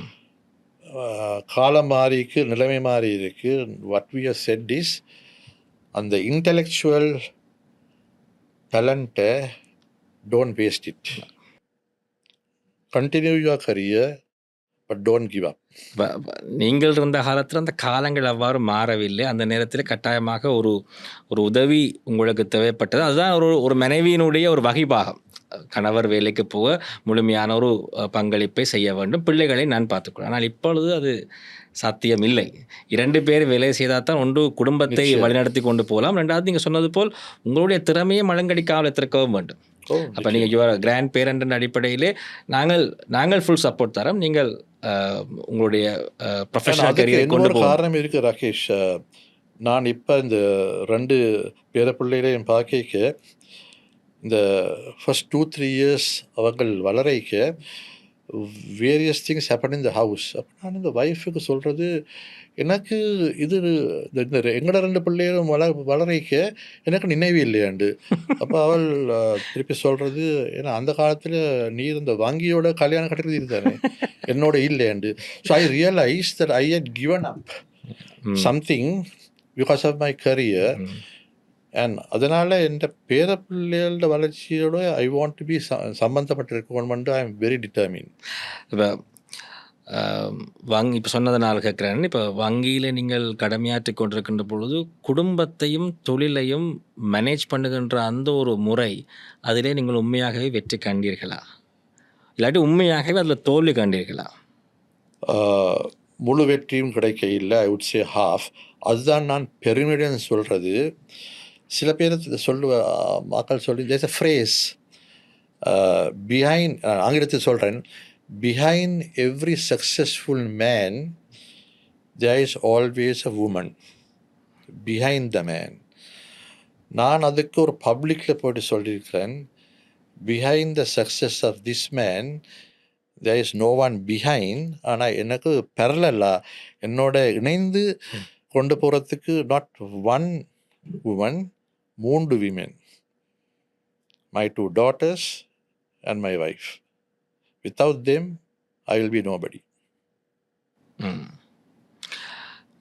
காலம் மாறி இருக்கு, நிலைமை மாறி இருக்கு. What we have said is, அந்த இன்டெலெக்சுவல் டேலண்ட்டை don't waste it. Continue your career but don't give up. நீங்கள் இருந்த காலத்தில் அந்த காலங்கள் அவ்வாறு மாறவில்லை. அந்த நேரத்தில் கட்டாயமாக ஒரு உதவி உங்களுக்கு தேவைப்பட்டது. அதுதான் ஒரு மனைவியினுடைய ஒரு வகைபாகம். கணவர் வேலைக்கு போக முழுமையான ஒரு பங்களிப்பை செய்ய வேண்டும், பிள்ளைகளை நான் பார்த்துக்கொள்ள. ஆனால் இப்பொழுது அது சாத்தியம் இல்லை. 2 பேர் வேலை செய்தால் தான் ஒன்று குடும்பத்தை வழிநடத்தி கொண்டு போகலாம், 2வது நீங்கள் சொன்னது போல் உங்களுடைய திறமையை மலங்கடிக்காமல் எடுத்திருக்கவும் வேண்டும். அப்போ நீங்கள் யுவர் கிராண்ட் பேரண்ட் அடிப்படையிலே நாங்கள் ஃபுல் சப்போர்ட் தரோம், நீங்கள் உங்களுடைய ப்ரொஃபஷனல் கரியரை கொண்டு போக. காரணம் இருக்குது ராகேஷ். நான் இப்போ இந்த 2 பேர பிள்ளைகளையும் பார்க்க இந்த ஃபர்ஸ்ட் 2-3 years அவர்கள் வளரைக்க various things happen in the house. அப்போ நான் இந்த ஒய்ஃபுக்கு சொல்கிறது, எனக்கு இது இந்த எங்களோட 2 பிள்ளைகளும் வளரைக்க எனக்கு நினைவு இல்லையாண்டு. அப்போ அவள் திருப்பி சொல்கிறது, ஏன்னா அந்த காலத்தில் நீ இந்த வங்கியோட கல்யாணம் கட்டுறது இதுதானே, என்னோட இல்லையாண்டு. So I realise that I had given up something because of my career. And அதனால் என் பேர பிள்ளைகளோட வளர்ச்சியோட ஐ வாண்ட் டு பி சம்மந்தப்பட்டிருக்கணும்னு ஐ எம் வெரி டிட்டர்மின். இப்போ இப்போ சொன்னதனால் கேட்குறேன். இப்போ வங்கியில நீங்கள் கடமையாற்றிக் கொண்டிருக்கின்ற பொழுது, குடும்பத்தையும், தொழிலையும் மேனேஜ் பண்ணுகின்ற அந்த ஒரு முறை, அதிலே நீங்கள் உண்மையாகவே வெற்றி கண்டீர்களா? இல்லாட்டி உண்மையாகவே அதில தோல்வி கண்டீர்களா? முழு வெற்றியும் கிடைக்க இல்லை, ஐ வுட் சே ஹாஃப். அதுதான் நான் பெருமையுடன் சொல்கிறது. சில பேர் மக்கள் சொல்லி தேர்ஸ் அ ஃப்ரேஸ் பிஹைண்ட், ஆங்கிலத்தில் சொல்கிறேன், behind every successful man there is always a woman behind the man. நான் அதுக்கு ஒரு பப்ளிக்கில் போய்ட்டு சொல்லியிருக்கிறேன், behind the success of this man there is no one behind. ஆனால் எனக்கு பேரலலாக என்னோட இணைந்து கொண்டு போகிறதுக்கு not one woman, 3 women, my 2 daughters and my wife. Without them I will be nobody.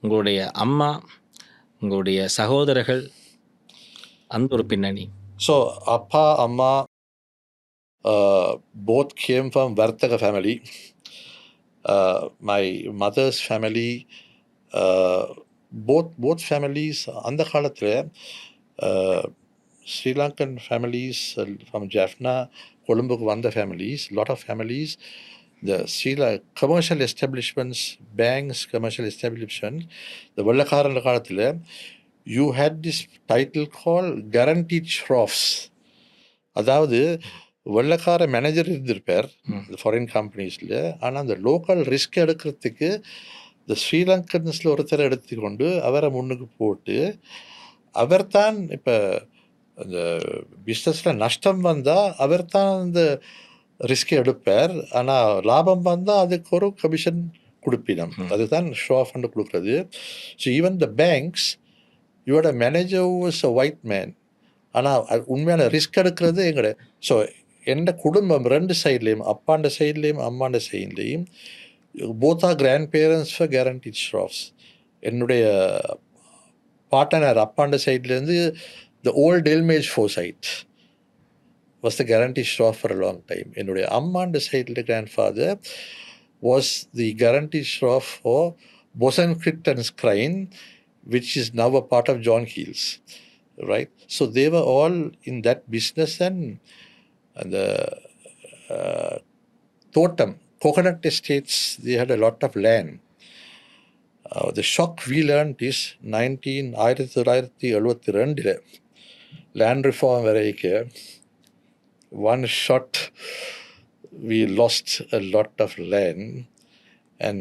உங்களுடைய அம்மா, உங்களுடைய சகோதரர்கள், அந்த ஒரு பின்னணி. So அப்பா அம்மா both came from Vartaka family. My mother's family, both families அந்த காலத்தில் Sri Lankan families from Jaffna, கொழும்புக்கு வந்த families, lot of families, the commercial establishments, banks, commercial establishments, the வெள்ளக்காரன் காலத்தில் you had this title called guaranteed shroffs. அதாவது வெள்ளக்கார மேனேஜர் இருந்திருப்பார் ஃபாரின் கம்பெனிஸில், ஆனால் அந்த லோக்கல் ரிஸ்க் எடுக்கிறதுக்கு இந்த ஸ்ரீலங்கன்ஸில் ஒருத்தரை எடுத்துக்கொண்டு அவரை முன்னுக்கு போட்டு அவர் தான் இப்போ அந்த பிஸ்னஸில் நஷ்டம் வந்தால் அவர் தான் அந்த ரிஸ்க் எடுப்பார், ஆனால் லாபம் வந்தால் அதுக்கு ஒரு கமிஷன் கொடுப்பினம். அதுதான் ஷோ ஆஃப் ஃபண்டு கொடுக்குறது. So even the banks, your manager was a white man, ஆனால் உண்மையான ரிஸ்க் எடுக்கிறது எங்கட. ஸோ எந்த குடும்பம் 2 சைட்லேயும், அப்பாண்ட சைட்லேயும் அம்மாண்ட சைட்லேயும், both are grandparents for guaranteed shops. என்னுடைய பார்ட்னர் அப்பாண்ட சைட்லேருந்து the old Delmege Forsyth was the guarantee shop for a long time. என்னுடைய அம்மாண்ட சைடில் grandfather was the guarantee shop for Bosanquet and Scrine, which is now a part of John Keels, right? So they were all in that business, and the Totem, coconut estates, they had a lot of land. The shock we learned is 1972 land reform வரைக்கு one shot we lost a lot of land. And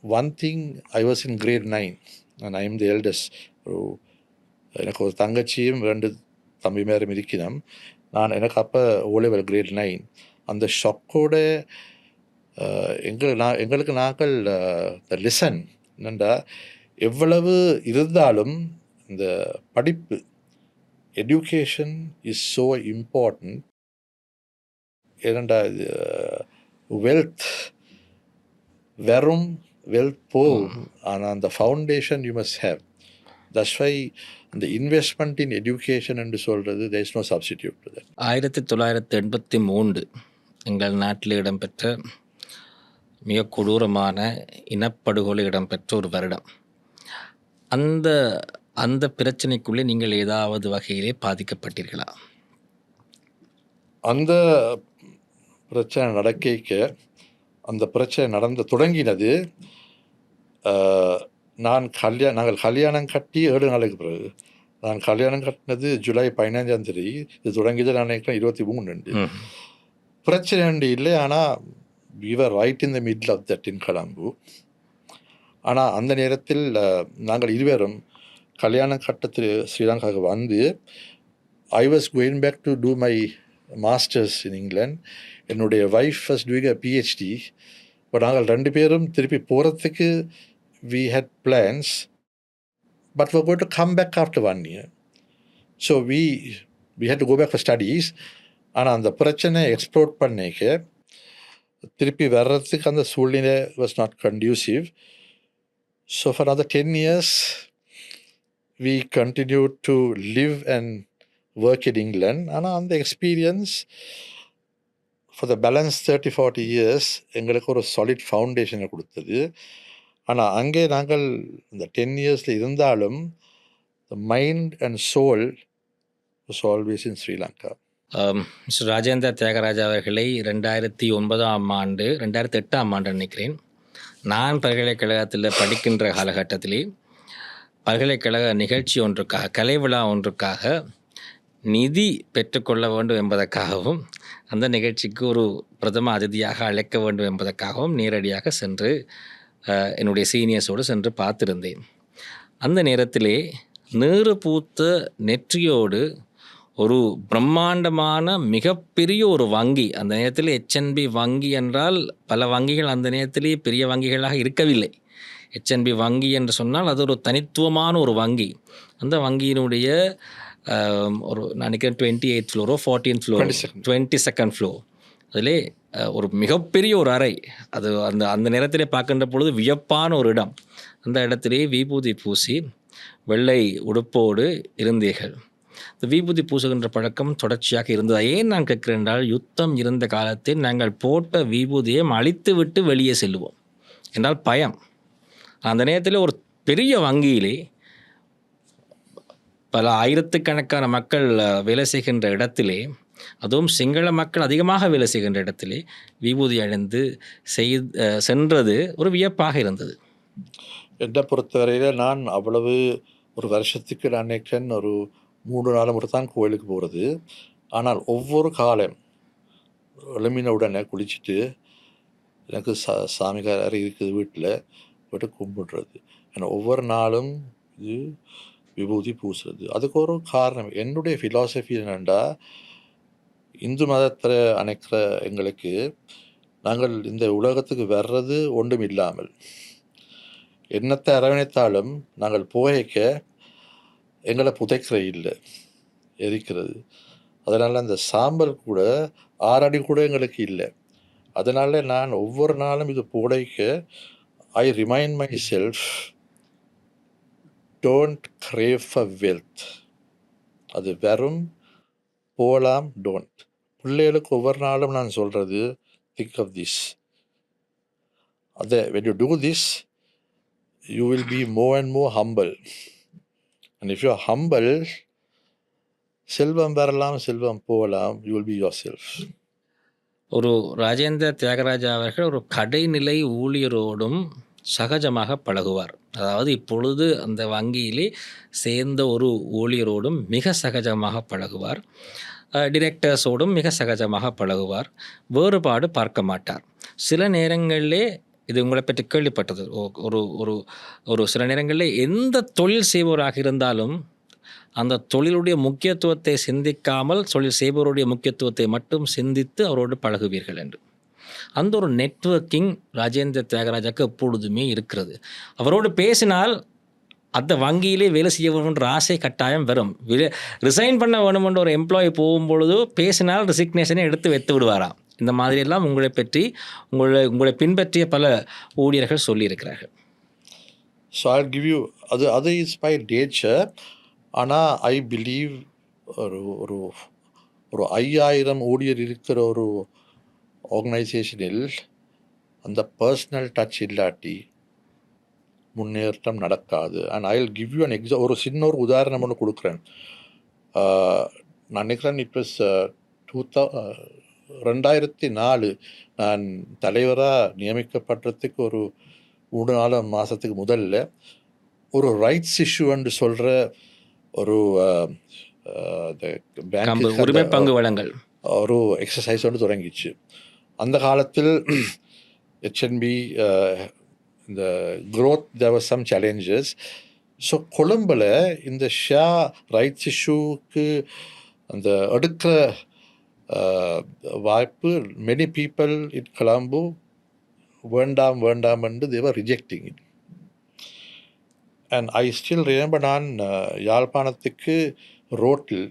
one thing, I was in grade 9 and I am the eldest. எனக்கு ஒரு தங்கச்சியும் 2 தம்பிமாரும் இருக்கணும். எனக்கு அப்போ ஓலெவல் கிரேட் 9. அந்த ஷாக்கோட எங்களுக்கு நாங்கள் லிசன் என்னண்டா, எவ்வளவு இருந்தாலும் இந்த படிப்பு, எஜுகேஷன் இஸ் ஸோ இம்பார்ட்டன்ட். ஏனண்டா வெல்த் வெறும் வெல்த் போகும், ஆனால் அந்த foundation you must have. That's why அந்த இன்வெஸ்ட்மெண்ட் இன் எஜுகேஷன் என்று சொல்கிறது, there is no substitute to that. 1983 எங்கள் நாட்டில் இடம்பெற்ற மிக கொடூரமான இனப்படுகொலை இடம்பெற்ற ஒரு வருடம். அந்த அந்த பிரச்சனைக்குள்ளே நீங்கள் ஏதாவது வகையிலே பாதிக்கப்பட்டீர்களா? அந்த பிரச்சனை நடக்க, அந்த பிரச்சனை தொடங்கினது நாங்கள் கல்யாணம் கட்டி 7 நாளைக்கு பிறகு. நான் கல்யாணம் கட்டினது ஜூலை 15ஆம் தேதி. இது தொடங்கியது நான் நினைக்கிறேன் 23. பிரச்சனை இல்லை, ஆனால் we were right in the middle of that in Colombo. ஆனால் அந்த நேரத்தில் நாங்கள் இருவரும் கல்யாணம் கட்டத்தில் ஸ்ரீலங்காவுக்கு வந்து, I was going back to do my masters in England. என்னுடைய wife was doing a PhD. இப்போ நாங்கள் 2 பேரும் திருப்பி போகிறதுக்கு we had plans, but we were going to come back after 1 year. So we had to go back for studies. ஆனால் அந்த பிரச்சனை எக்ஸ்ப்ளோர் பண்ணிக்க திருப்பி வர்றதுக்கு அந்த சூழ்நிலை was not conducive. So for another 10 years we continued to live and work in England. ஆனால் அந்த experience for the balance 30-40 years எங்களுக்கு ஒரு சாலிட் ஃபவுண்டேஷனை கொடுத்தது. ஆனால் அங்கே நாங்கள் இந்த 10 இயர்ஸில் இருந்தாலும் the mind and soul was always in Sri Lanka. Mister Rajendra Thiyagarajah அவர்களை 2009ஆம் ஆண்டு 2008ஆம் ஆண்டு நினைக்கிறேன், நான் பல்கலைக்கழகத்தில் படிக்கின்ற காலகட்டத்திலே பல்கலைக்கழக நிகழ்ச்சி ஒன்றுக்காக, கலை விழா ஒன்றுக்காக நிதி பெற்றுக்கொள்ள வேண்டும் என்பதற்காகவும், அந்த நிகழ்ச்சிக்கு ஒரு பிரதம அதிதியாக அழைக்க வேண்டும் என்பதற்காகவும் நேரடியாக சென்று என்னுடைய சீனியர்ஸோடு சென்று பார்த்திருந்தேன். அந்த நேரத்திலே நீறு பூத்த நெற்றியோடு ஒரு பிரம்மாண்டமான மிகப்பெரிய ஒரு வங்கி, அந்த நேரத்தில் HNB வங்கி என்றால் பல வங்கிகள் அந்த நேரத்திலே பெரிய வங்கிகளாக இருக்கவில்லை. HNB வங்கி என்று சொன்னால் அது ஒரு தனித்துவமான ஒரு வங்கி. அந்த வங்கியினுடைய ஒரு நான் நினைக்கிறேன் 28th fluoro 14th floor 22nd floor, அதிலே ஒரு மிகப்பெரிய ஒரு அறை. அது அந்த அந்த நேரத்திலே பார்க்கின்ற பொழுது வியப்பான ஒரு இடம். அந்த இடத்திலே விபூதி பூசி வெள்ளை உடுப்போடு இருந்தீர்கள். இந்த விபூதி பூசுகின்ற பழக்கம் தொடர்ச்சியாக இருந்தது. ஏன் நான் கேட்கிறேன் என்றால், யுத்தம் இருந்த காலத்தில் நாங்கள் போட்ட விபூதியை அழித்து விட்டு வெளியே செல்லுவோம் என்றால் பயம். அந்த நேரத்தில் ஒரு பெரிய வங்கியிலே பல ஆயிரத்துக்கணக்கான மக்கள் வேலை செய்கின்ற இடத்திலே, அதுவும் சிங்கள மக்கள் அதிகமாக வேலை செய்கின்ற இடத்திலே விபூதி அணிந்து சென்றது ஒரு வியப்பாக இருந்தது. என்னை பொறுத்தவரையில் நான் அவ்வளவு ஒரு வருஷத்துக்கு நான் நினைக்கிறேன் ஒரு 3-4 முறை தான் கோயிலுக்கு போகிறது. ஆனால் ஒவ்வொரு காலம் எழுமின உடனே குளிச்சுட்டு எனக்கு சாமிக்காரர் இருக்குது வீட்டில் போய்ட்டு கும்பிடுறது. ஏன்னா ஒவ்வொரு நாளும் இது விபூதி பூசுறது. அதுக்கு ஒரு காரணம். என்னுடைய ஃபிலாசபி என்னென்னா, இந்து மதத்தில் அணைக்கிற எங்களுக்கு நாங்கள் இந்த உலகத்துக்கு வர்றது ஒன்றும் இல்லாமல், என்னத்தை அரவணைத்தாலும் நாங்கள் புகைக்க எங்களை புதைக்கிற இல்லை, எரிக்கிறது. அதனால் அந்த சாம்பல் கூட 6 அடி கூட எங்களுக்கு இல்லை. அதனால் நான் ஒவ்வொரு நாளும் இது புடைக்க I remind myself, don't crave for wealth. அது வெறும் போகலாம், டோன்ட். பிள்ளைகளுக்கு ஒவ்வொரு நாளும் நான் சொல்கிறது, திங்க் ஆஃப் திஸ். அதை when you do this, you will be more and more humble. And if you are humble, செல்வம் வரலாம், செல்வம் போகலாம், you will be yourself. ஒரு ராஜேந்திர தியாகராஜா அவர்கள் ஒரு கடைநிலை ஊழியரோடும் சகஜமாக பழகுவார். அதாவது இப்பொழுது அந்த வங்கியிலே சேர்ந்த ஒரு ஊழியரோடும் மிக சகஜமாக பழகுவார். டிரெக்டர்ஸோடும் மிக சகஜமாக பழகுவார். வேறுபாடு பார்க்க மாட்டார். சில நேரங்களிலே இது உங்களை பற்றி கேள்விப்பட்டது, ஒரு ஒரு ஒரு சில நேரங்களில் எந்த தொழில் செய்பவராக இருந்தாலும் அந்த தொழிலுடைய முக்கியத்துவத்தை சிந்திக்காமல் தொழில் செய்பவருடைய முக்கியத்துவத்தை மட்டும் சிந்தித்து அவரோடு பழகுவீர்கள் என்று. அந்த ஒரு நெட்வொர்க்கிங் ராஜேந்திர தியாகராஜாவுக்கு எப்பொழுதுமே இருக்கிறது. அவரோடு பேசினால் அந்த வங்கியிலே வேலை செய்ய வேணுன்ற ஆசை கட்டாயம் வரும். ரிசைன் பண்ண வேணுமென்ற ஒரு எம்ப்ளாயி போகும்பொழுது பேசினால் ரிசிக்னேஷனை எடுத்து வைத்து விடுவாராம். இந்த மாதிரியெல்லாம் உங்களை பற்றி உங்களை பின்பற்றிய பல ஊழியர்கள் சொல்லியிருக்கிறார்கள். ஸோ ஐ கிவ் யூ அது இஸ் பை நேச்சர். ஆனால் ஐ பிலீவ் ஒரு ஒரு ஒரு 5000 ஊழியர் இருக்கிற ஒரு ஆர்கனைசேஷனில் அந்த பர்சனல் டச் இல்லாட்டி முன்னேற்றம் நடக்காது. And I will give you an ஒரு சின்ன ஒரு உதாரணம் ஒன்று கொடுக்குறேன். நான் நினைக்கிறேன் இட் வாஸ் 2004 நான் தலைவராக நியமிக்கப்படுறதுக்கு ஒரு 3-4 மாதத்துக்கு முதல்ல ஒரு ரைட்ஸ் இஷ்யூன்னு சொல்கிற ஒரு உரிமை பங்கு வழங்கல் ஒரு எக்ஸசைஸ் ஒன்று தொடங்கிச்சு. அந்த காலத்தில் HNB இந்த growth there were some challenges. So கொழும்பில் இந்த ரைட்ஸ் இஷ்யூக்கு அந்த எடுக்கிற வாய்ப்பு மெனி பீப்புள் இன் கொலம்பு வேண்டாம் என்று they were rejecting it. And I still remember நான் யாழ்ப்பாணத்துக்கு ரோட்டில்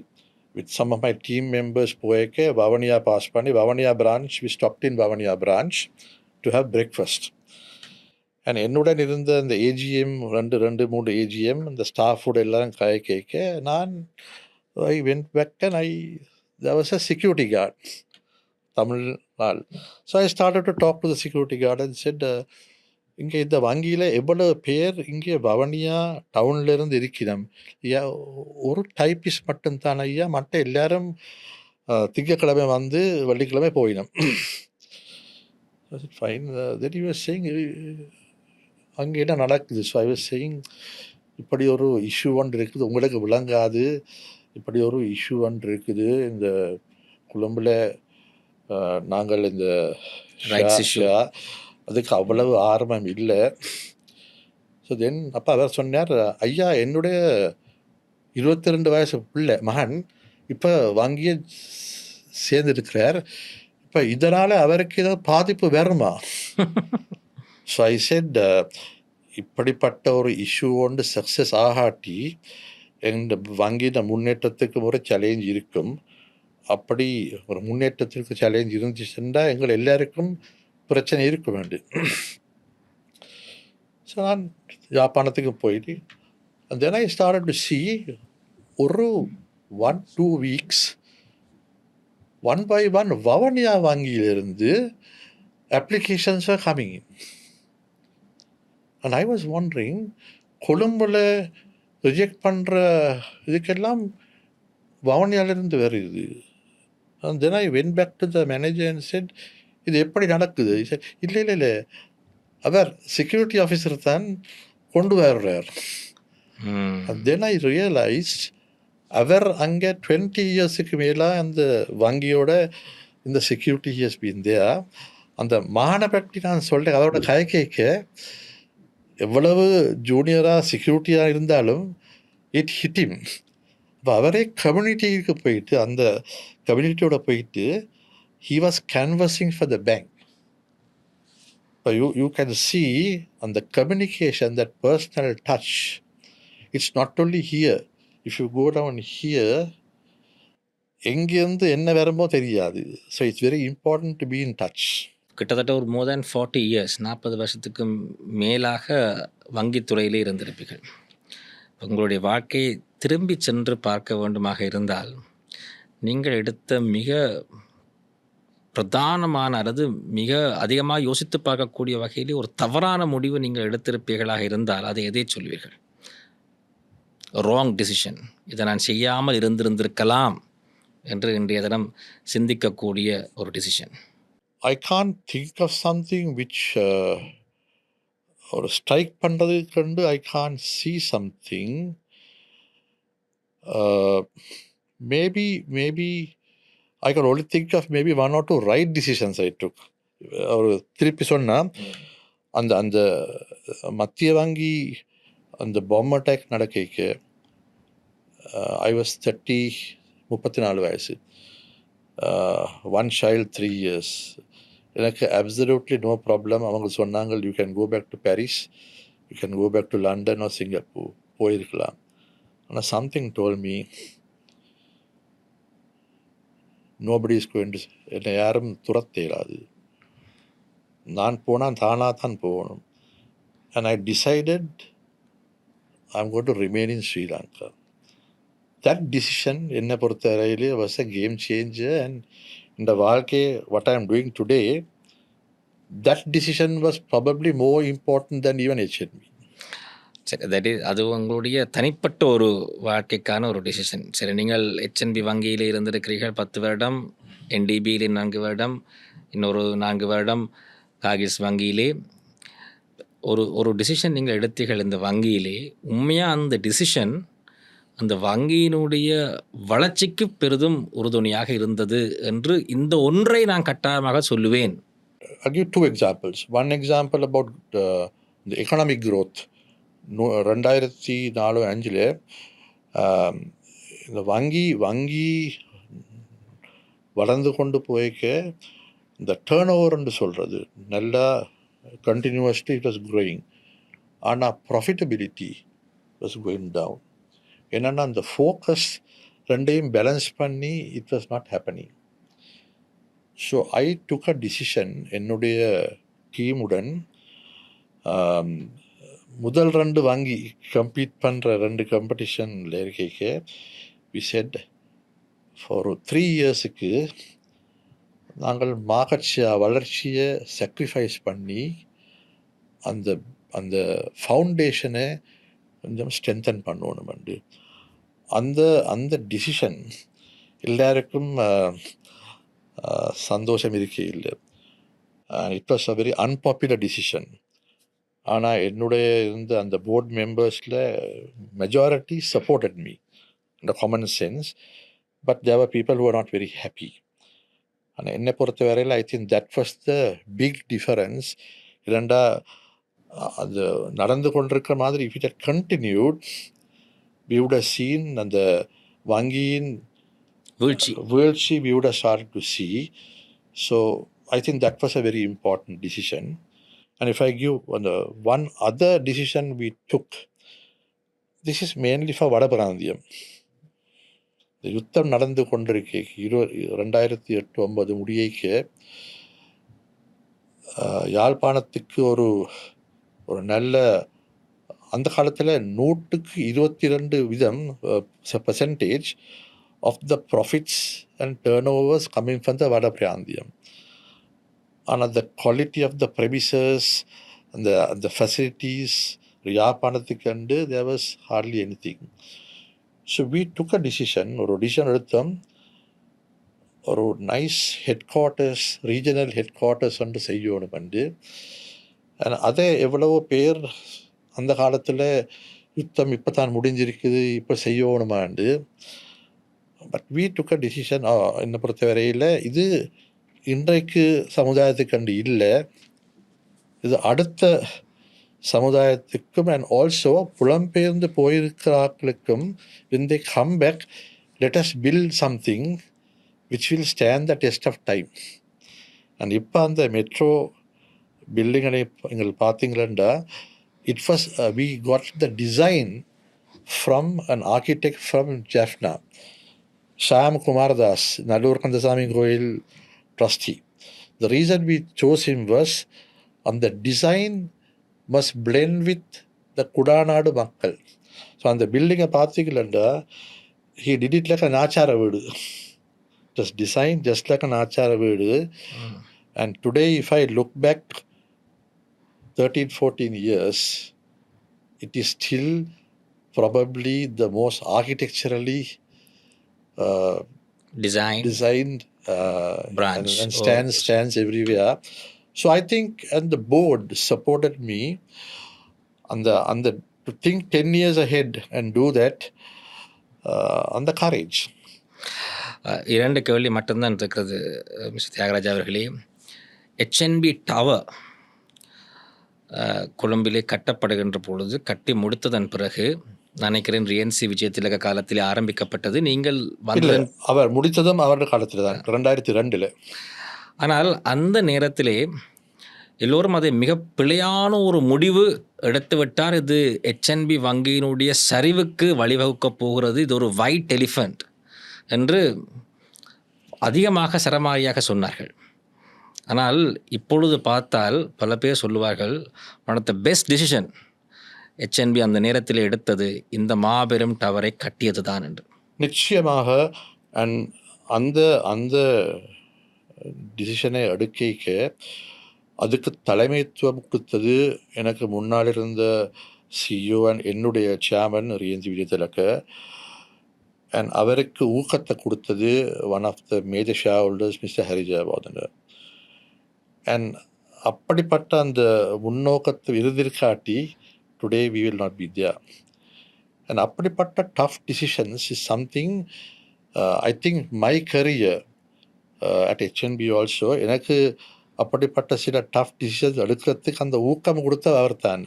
with some of my team members போய்க்க வவுனியா பாஸ் பண்ணி Vavuniya branch we stopped in Vavuniya branch to have breakfast. And என்னுடன் இருந்த இந்த AGM 2-3 AGM இந்த ஸ்டாஃபோட எல்லாரும் கேட்க நான் I went back and there was a security guard, Tamil நாள். So I started to talk to the security guard and said, இங்கே இந்த வங்கியில் எவ்வளவு பேர் இங்கே வவனியா டவுன்ல இருந்து இருக்கிறோம், ஐயா ஒரு டைப்பிஸ்ட் மட்டும்தான் ஐயா, மற்ற எல்லாரும் திங்கக்கிழமை வந்து வெள்ளிக்கிழமை போயிடும். Fine. Then you are saying அங்கே என்ன நடக்குது? ஸோ ஐ வாஸ் சேயிங், இப்படி ஒரு இஷ்யூ ஒன்று இருக்குது, உங்களுக்கு விளங்காது, இப்படி ஒரு இஷ்யூ ஒன்று இருக்குது இந்த கொழும்பில். நாங்கள் இந்த Rights issue. அதுக்கு அவ்வளவு ஆர்வம் இல்லை. ஸோ தென் அப்போ அவர் சொன்னார், ஐயா என்னுடைய 22 வயசு பிள்ளை மகன் இப்போ வங்கியை சேர்ந்துருக்கிறார், இப்போ இதனால் அவருக்கு ஏதாவது பாதிப்பு வருமா? ஸோ ஐ செட், இப்படிப்பட்ட ஒரு இஷ்யூ ஒன்று சக்ஸஸ் ஆகாட்டி எங்கள் வங்கியின் முன்னேற்றத்துக்கு ஒரு சேலஞ்ச் இருக்கும். அப்படி ஒரு முன்னேற்றத்திற்கு சேலஞ்ச் இருந்துச்சுன்னா எங்கள் எல்லாருக்கும் பிரச்சனை இருக்க வேண்டும். ஸோ நான் யாழ்ப்பாணத்துக்கு போயிட்டு then I started to see ஒரு 1-2 weeks one by one Vavuniya வங்கியிலிருந்து applications were coming in. And I was wondering, கொழும்புல ரிஜெக்ட் பண்ணுற இதுக்கெல்லாம் வவனியாவிலிருந்து வருது. And then I went back to the manager and said, இது எப்படி நடக்குது? He said, இல்லை அவர் செக்யூரிட்டி ஆஃபீஸர் தான் கொண்டு வர்றார். And then I realized, அவர் அங்கே 20 இயர்ஸுக்கு மேலே அந்த வங்கியோட இந்த செக்யூரிட்டி ஹஸ் பீன் தேர். அந்த மகனை பற்றி நான் சொல்கிறேன், அவரோட கதை கேட்க எவ்வளவு ஜூனியராக செக்யூரிட்டியாக இருந்தாலும் இட் ஹிட் ஹிம். அப்போ அவரே கம்யூனிட்டிக்கு போயிட்டு அந்த கம்யூனிட்டியோட போயிட்டு he was canvassing for the bank. So you can see on the communication, that personal touch, it's not only here. If you go down here, எங்கேருந்து என்ன வருமோ தெரியாது. So it's very important to be in touch. கிட்டத்தட்ட ஒரு more than 40 years, 40 வருஷத்துக்கு மேலாக வங்கித்துறையிலே இருந்திருப்பீர்கள். உங்களுடைய வாழ்க்கையை திரும்பி சென்று பார்க்க வேண்டுமாக இருந்தால் நீங்கள் எடுத்த மிக பிரதானமான அல்லது மிக அதிகமாக யோசித்து பார்க்கக்கூடிய வகையிலே ஒரு தவறான முடிவு நீங்கள் எடுத்திருப்பீர்களாக இருந்தால் அதை எதை சொல்வீர்கள்? ராங் டிசிஷன், இதை நான் செய்யாமல் இருந்திருந்திருக்கலாம் என்று இன்றைய தினம் சிந்திக்கக்கூடிய ஒரு decision. I can't think of something which ஒரு ஸ்ட்ரைக் பண்ணுறது கண்டு I can't see something. Maybe I can only think of maybe 1 or 2 right decisions I took. ஒரு திருப்பி சொன்னால் அந்த அந்த மத்திய வங்கி அந்த பாம்பு அட்டாக் நடக்க I was 34 வயசு, 1 child 3 years. எனக்கு அப்சல்யூட்லி நோ ப்ராப்ளம். அவங்க சொன்னாங்க, you can go back to Paris, you can go back to London or Singapore, போயிருக்கலாம். ஆனால் something told me nobody is going to, என்னை யாரும் துரத்த இயலாது, நான் போனால் தானாக தான் போகணும். And I decided I am going to remain in Sri Lanka. That decision என்னை பொறுத்தவரையிலே வாஸ் அ கேம் சேஞ்சர். அண்ட் இந்த வாழ்க்கையை what I am doing today, that decision was probably more important than even HNB. சரி, அது உங்களுடைய தனிப்பட்ட ஒரு வாழ்க்கைக்கான ஒரு டிசிஷன். சரி, நீங்கள் HNB வங்கியிலே இருந்திருக்கிறீர்கள் 10 வருடம், NDBயிலே 4 வருடம், இன்னொரு 4 வருடம் காகிஸ் வங்கியிலே. ஒரு டிசிஷன் நீங்கள் எடுத்தீர்கள் இந்த வங்கியிலே. உண்மையாக அந்த டிசிஷன் அந்த வங்கியினுடைய வளர்ச்சிக்கு பெரிதும் உறுதுணையாக இருந்தது என்று இந்த ஒன்றை நான் கட்டாயமாக சொல்லுவேன். I'll give 2 examples. One example about the economic growth. 2004-5 இந்த வங்கி வளர்ந்து கொண்டு போய்க்க இந்த டேர்ன் ஓவர்ன்னு சொல்கிறது நல்லா கண்டினியூவஸ்லி இட் வாஸ் க்ரோயிங். ஆனால் ப்ராஃபிட்டபிலிட்டி வாஸ் கோயிங் டவுன். என்னென்னா அந்த ஃபோக்கஸ் ரெண்டையும் பேலன்ஸ் பண்ணி it was not happening. So I took a decision என்னுடைய டீமுடன். முதல் 2 வங்கி கம்பீட் பண்ணுற 2 காம்படிஷனில் இருக்க வி செட் ஃபார் 3 இயர்ஸுக்கு நாங்கள் மார்க்கெட் வளர்ச்சியை sacrifice பண்ணி அந்த அந்த ஃபவுண்டேஷனை கொஞ்சம் ஸ்ட்ரென்தன் பண்ணணுமெண்டு அந்த அந்த டிசிஷன் எல்லாருக்கும் சந்தோஷம் இருக்கே இல்லை. It was a very unpopular decision. ஆனால் என்னுடைய இருந்த அந்த போர்ட் மெம்பர்ஸில் மெஜாரிட்டி சப்போர்ட்டட் மீ இந்த common sense. But there were people who are not very happy. ஆனால் என்னை பொறுத்த வரையில் I think that was the big difference. இல்லைண்டா அது நடந்து கொண்டிருக்கிற மாதிரி if it had continued we would have seen அந்த வங்கியின் வீழ்ச்சி we would have started to see. So I think that was a very important decision. And if I give one other decision we took, this is mainly for வடபிராந்தியம். இந்த யுத்தம் நடந்து கொண்டிருக்க 2008-9 முடியைக்கு யாழ்ப்பாணத்துக்கு ஒரு நல்ல அந்த காலத்தில் 122% of the profits and turnovers coming from the வடபிராந்தியம். ஆனால் the quality of the premises and the facilities யாழ்ப்பாணத்துக்கு கண்டு there was hardly anything. So we took a decision, ஒரு டிசிஷன் எடுத்தோம், ஒரு நைஸ் ஹெட்குவார்ட்டர்ஸ், ரீஜனல் ஹெட்குவார்ட்டர்ஸ் வந்து செய்யணும் வந்து. அதை எவ்வளவோ பேர் அந்த காலத்தில் யுத்தம் இப்போ தான் முடிஞ்சிருக்குது இப்போ செய்யணுமாண்டு. But we took a decision. என்னை பொறுத்த வரையில் இது இன்றைக்கு சமுதாயத்துக்கு கண்டு இல்லை, இது அடுத்த சமுதாயத்துக்கும் அண்ட் ஆல்சோ புலம்பெயர்ந்து போயிருக்கிறார்களுக்கும் when they come back, let us build something which will stand the test of time. And இப்போ அந்த மெட்ரோ பில்டிங்களை எங்கள் பார்த்தீங்களா, it was we got the design from an architect from Jaffna, Shyam Kumar Das, Nallur Kandasamy Goyal trustee. The reason we chose him was on the design must blend with the Kudanadu Makkal. So on the building பார்த்தீங்களா, he did it like an ஆச்சார வீடு. It was designed just like an ஆச்சார வீடு. And today if I look back 13-14 years, it is still probably the most architecturally designed branch and stands everywhere. So I think, and the board supported me on the to think 10 years ahead and do that on the courage. இரண்டு கேள்வி மட்டும்தான் இருக்கிறது மிஸ்டர் தியாகராஜா அவர்களே. HNB டவர் கொழும்பிலே கட்டப்படுகின்ற பொழுது, கட்டி முடித்ததன் பிறகு நினைக்கிறேன் ரியன்சி விஜயதிலக காலத்தில் ஆரம்பிக்கப்பட்டது. நீங்கள் அவர் முடித்ததும் அவருடைய காலத்தில் தான் 2002. ஆனால் அந்த நேரத்திலே எல்லோரும் அதை மிக பிழையான ஒரு முடிவு எடுத்து விட்டார். இது HNB வங்கியினுடைய சரிவுக்கு வழிவகுக்கப் போகிறது, இது ஒரு ஒயிட் எலிஃபண்ட் என்று அதிகமாக சரமாரியாக சொன்னார்கள். ஆனால் இப்பொழுது பார்த்தால் பல பேர் சொல்லுவார்கள், one of the best decision HNB அந்த நேரத்தில் எடுத்தது இந்த மாபெரும் டவரை கட்டியது தான் என்று. நிச்சயமாக. அண்ட் அந்த டிசிஷனை எடுக்க அதுக்கு தலைமைத்துவம் கொடுத்தது எனக்கு முன்னால் இருந்த CEO அண்ட் என்னுடைய சேர்மன் ரியன்சி விஜயதிலக. அண்ட் அவருக்கு ஊக்கத்தை கொடுத்தது one of the major shareholders mister Hari Jayawardena. And அப்படிப்பட்ட அந்த முன்னோக்கத்தை இருந்திருக்காட்டி today we will not be there. And அப்படிப்பட்ட tough decisions is something I think my career at HNB also, எனக்கு அப்படிப்பட்ட சில டஃப் டிசிஷன்ஸ் எடுக்கிறதுக்கு அந்த ஊக்கம் கொடுத்த அவர் தான்.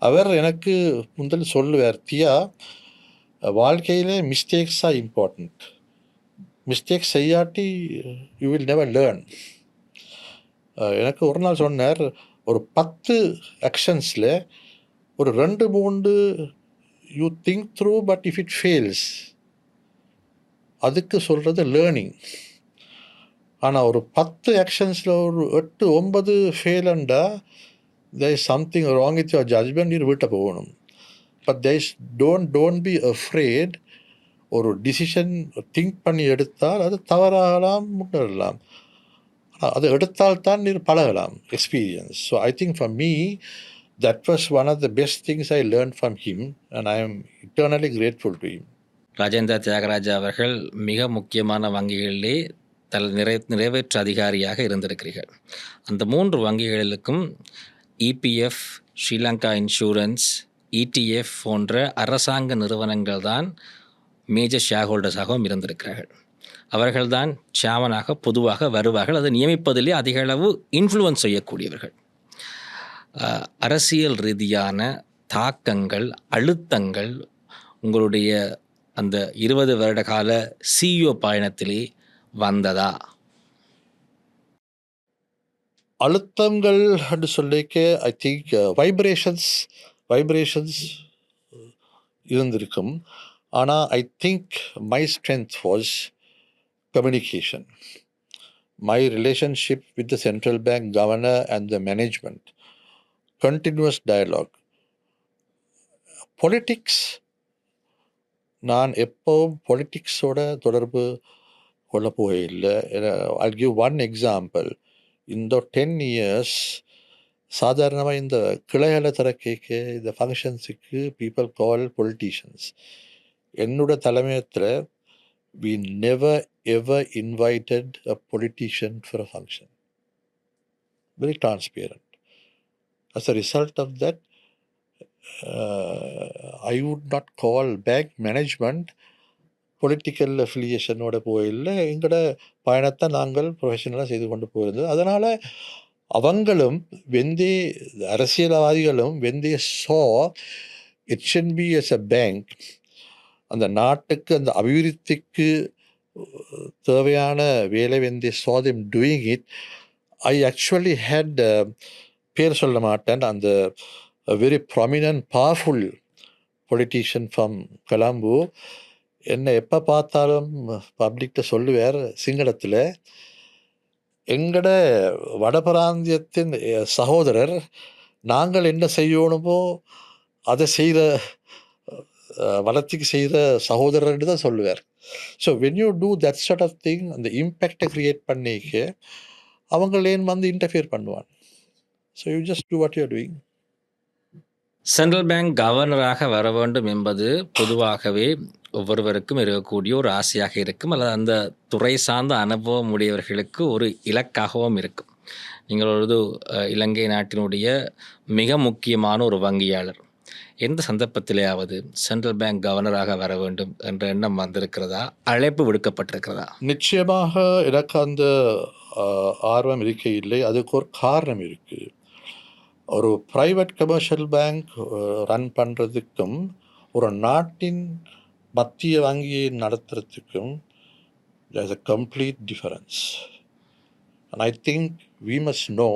அவர் எனக்கு முதல் சொல்லுவார், தியா வாழ்க்கையிலே மிஸ்டேக்ஸ் ஆர் இம்பார்ட்டண்ட், மிஸ்டேக்ஸ் செய்யாட்டி யூ வில் நெவர் லேர்ன். எனக்கு ஒரு நாள் சொன்னார், ஒரு 10 ஆக்ஷன்ஸில் ஒரு 2-3 you think through, but if it fails அதுக்கு சொல்கிறது லேர்னிங். ஆனால் ஒரு 10 ஆக்ஷன்ஸில் ஒரு 8-9 ஃபெயிலண்டா there is something wrong with your judgment, நீர் வீட்டை போகணும். But there is don't be afraid. ஒரு டிசிஷன் திங்க் பண்ணி எடுத்தால் அது தவறாகலாம், முன்னேறலாம். அதை எடுத்தால்தான் நீர் பழகலாம், experience. So I think for me that was one of the best things I learned from him, and I am eternally grateful to him. Rajendra Thiyagarajah அவர்கள் மிக முக்கியமான வங்கிகளிலே நிறைவேற்று அதிகாரியாக இருந்திருக்கிறீர்கள். அந்த 3 வங்கிகளுக்கும் இபிஎஃப், ஸ்ரீலங்கா இன்சூரன்ஸ், இடிஎஃப் போன்ற அரசாங்க நிறுவனங்கள் தான் மேஜர் ஷேர் ஹோல்டர்ஸாகவும் இருந்திருக்கிறார்கள். அவர்கள்தான் சேர்மனாக பொதுவாக வருவார்கள். அதை நியமிப்பதிலே அதிக அளவு இன்ஃப்ளூயன்ஸ் செய்யக்கூடியவர்கள். அரசியல் ரீதியான தாக்கங்கள், அழுத்தங்கள் உங்களுடைய அந்த 20 வருட கால சிஇஓ பயணத்திலே வந்ததா? அழுத்தங்கள் என்று சொல்லிக்க ஐ திங்க் வைப்ரேஷன்ஸ் இருந்திருக்கும். ஆனால் I think my strength was communication. My relationship with the central bank governor and the management, continuous dialogue. Politics, நான் எப்போவும் பொலிட்டிக்ஸோட தொடர்பு கொள்ள போகவில்லை. I'll give one example. இந்த 10 years சாதாரணமாக இந்த கிளைகளை திறக்க இந்த ஃபங்க்ஷன்ஸுக்கு பீப்புள் கால் பொலிட்டீஷியன்ஸ். என்னோட தலைமையத்தில் we never ever invited a politician for a function. Very transparent. As a result of that, I would not call bank management political அஃபிலியேஷனோட போயில்லை. எங்களோட பயணத்தை நாங்கள் ப்ரொஃபஷனலாக செய்து கொண்டு போயிருந்தது. அதனால் அவங்களும் அரசியல்வாதிகளும் so HNB as a bank அந்த நாட்டுக்கு அந்த அபிவிருத்திக்கு தேவையான வேலை saw them doing it. I actually had பேர் சொல்ல மாட்டேன், அந்த very prominent powerful politician from Colombo என்னை எப்போ பார்த்தாலும் பப்ளிக்கில் சொல்லுவார் சிங்களத்தில், எங்கட வடபிராந்தியத்தின் சகோதரர், நாங்கள் என்ன செய்யணுமோ அதை செய்கிற வளர்ச்சிக்கு செய்கிற சகோதரர்னு தான் சொல்லுவார். So when you do that sort of thing, அந்த இம்பேக்டை க்ரியேட் பண்ணிக்க அவங்களேன் இன்டர்ஃபியர் பண்ணுவான். So you just do what you are doing. Central bank கவர்னராக வர வேண்டும் என்பது பொதுவாகவே ஒவ்வொருவருக்கும் இருக்கக்கூடிய ஒரு ஆசையாக இருக்கும், அல்லது அந்த துறை சார்ந்த அனுபவம் உடையவர்களுக்கு ஒரு இலக்காகவும் இருக்கும். நீங்கள் ஒரு இலங்கை நாட்டினுடைய மிக முக்கியமான ஒரு வங்கியாளர். எந்த சந்தர்ப்பத்திலேயாவது சென்ட்ரல் பேங்க் கவர்னராக வர வேண்டும் என்ற எண்ணம் வந்திருக்கிறதா? அழைப்பு விடுக்கப்பட்டிருக்கிறதா? நிச்சயமாக எனக்கு அந்த ஆர்வம் இல்லை. அதுக்கு ஒரு காரணம் இருக்குது. ஒரு ப்ரைவேட் கமர்ஷியல் பேங்க் ரன் பண்ணுறதுக்கும் ஒரு நாட்டின் மத்திய வங்கியை நடத்துறதுக்கும் there's a complete difference. And I think we must know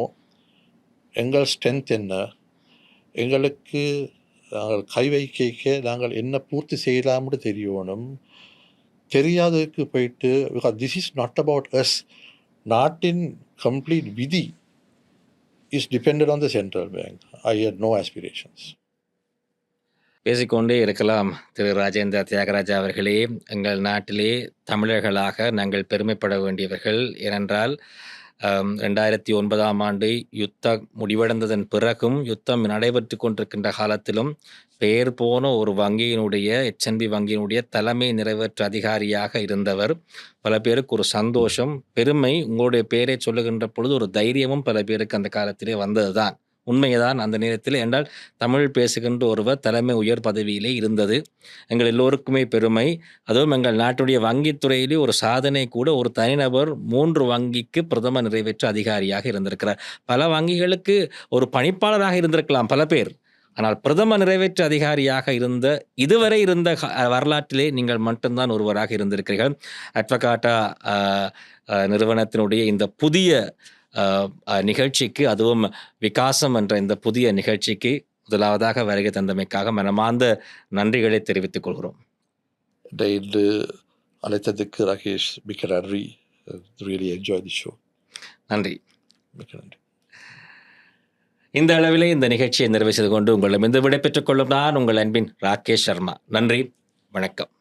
எங்கள் ஸ்ட்ரென்த் என்ன, எங்களுக்கு நாங்கள் கை வைக்க நாங்கள் என்ன பூர்த்தி செய்யலாம்னு தெரியணும். தெரியாததுக்கு போயிட்டு, because this is not about us, நாட்டின் கம்ப்ளீட் விதி is dependent on the central bank. I had no aspirations. பேசிக்கொண்டே இருக்கலாம் திரு ராஜேந்திர தியாகராஜா அவர்களே. எங்கள் நாட்டிலே தமிழர்களாக நாங்கள் பெருமைப்பட வேண்டியவர்கள். ஏனென்றால் 2009ஆம் ஆண்டு யுத்தம் முடிவடைந்ததன் பிறகும் யுத்தம் நடைபெற்று கொண்டிருக்கின்ற காலத்திலும் பெயர் போன ஒரு வங்கியினுடைய HNB வங்கியினுடைய தலைமை நிறைவேற்று அதிகாரியாக இருந்தவர். பல பேருக்கு ஒரு சந்தோஷம், பெருமை. உங்களுடைய பெயரை சொல்லுகின்ற பொழுது ஒரு தைரியமும் பல பேருக்கு அந்த காலத்திலே வந்தது தான். உண்மைதான். அந்த நேரத்தில் என்றால் தமிழ் பேசுகின்ற ஒருவர் தலைமை உயர் பதவியிலே இருந்தது எங்கள் எல்லோருக்குமே பெருமை. அதுவும் எங்கள் நாட்டுடைய வங்கித்துறையிலே ஒரு சாதனை கூட. ஒரு தனிநபர் 3 வங்கிக்கு பிரதம நிறைவேற்று அதிகாரியாக இருந்திருக்கிறார். பல வங்கிகளுக்கு ஒரு பணிப்பாளராக இருந்திருக்கலாம் பல பேர். ஆனால் பிரதம நிறைவேற்று அதிகாரியாக இதுவரை இருந்த வரலாற்றிலே நீங்கள் மட்டும்தான் ஒருவராக இருந்திருக்கிறீர்கள். அட்வகாட்டா நிறுவனத்தினுடைய இந்த புதிய நிகழ்ச்சிக்கு, அதுவும் விகாசம் என்ற இந்த புதிய நிகழ்ச்சிக்கு முதலாவதாக வருகை தந்தமைக்காக மனமார்ந்த நன்றிகளை தெரிவித்துக் கொள்கிறோம். இன்று அழைத்ததுக்கு ராகேஷ் மிக்க நன்றி. Really enjoyed the show. நன்றி. மிக்க நன்றி. இந்த அளவிலே இந்த நிகழ்ச்சியை நிறைவு செய்து கொண்டு உங்களிடம் விடை பெற்றுக் கொள்ளும் நான் உங்கள் அன்பின் ராகேஷ் சர்மா. நன்றி, வணக்கம்.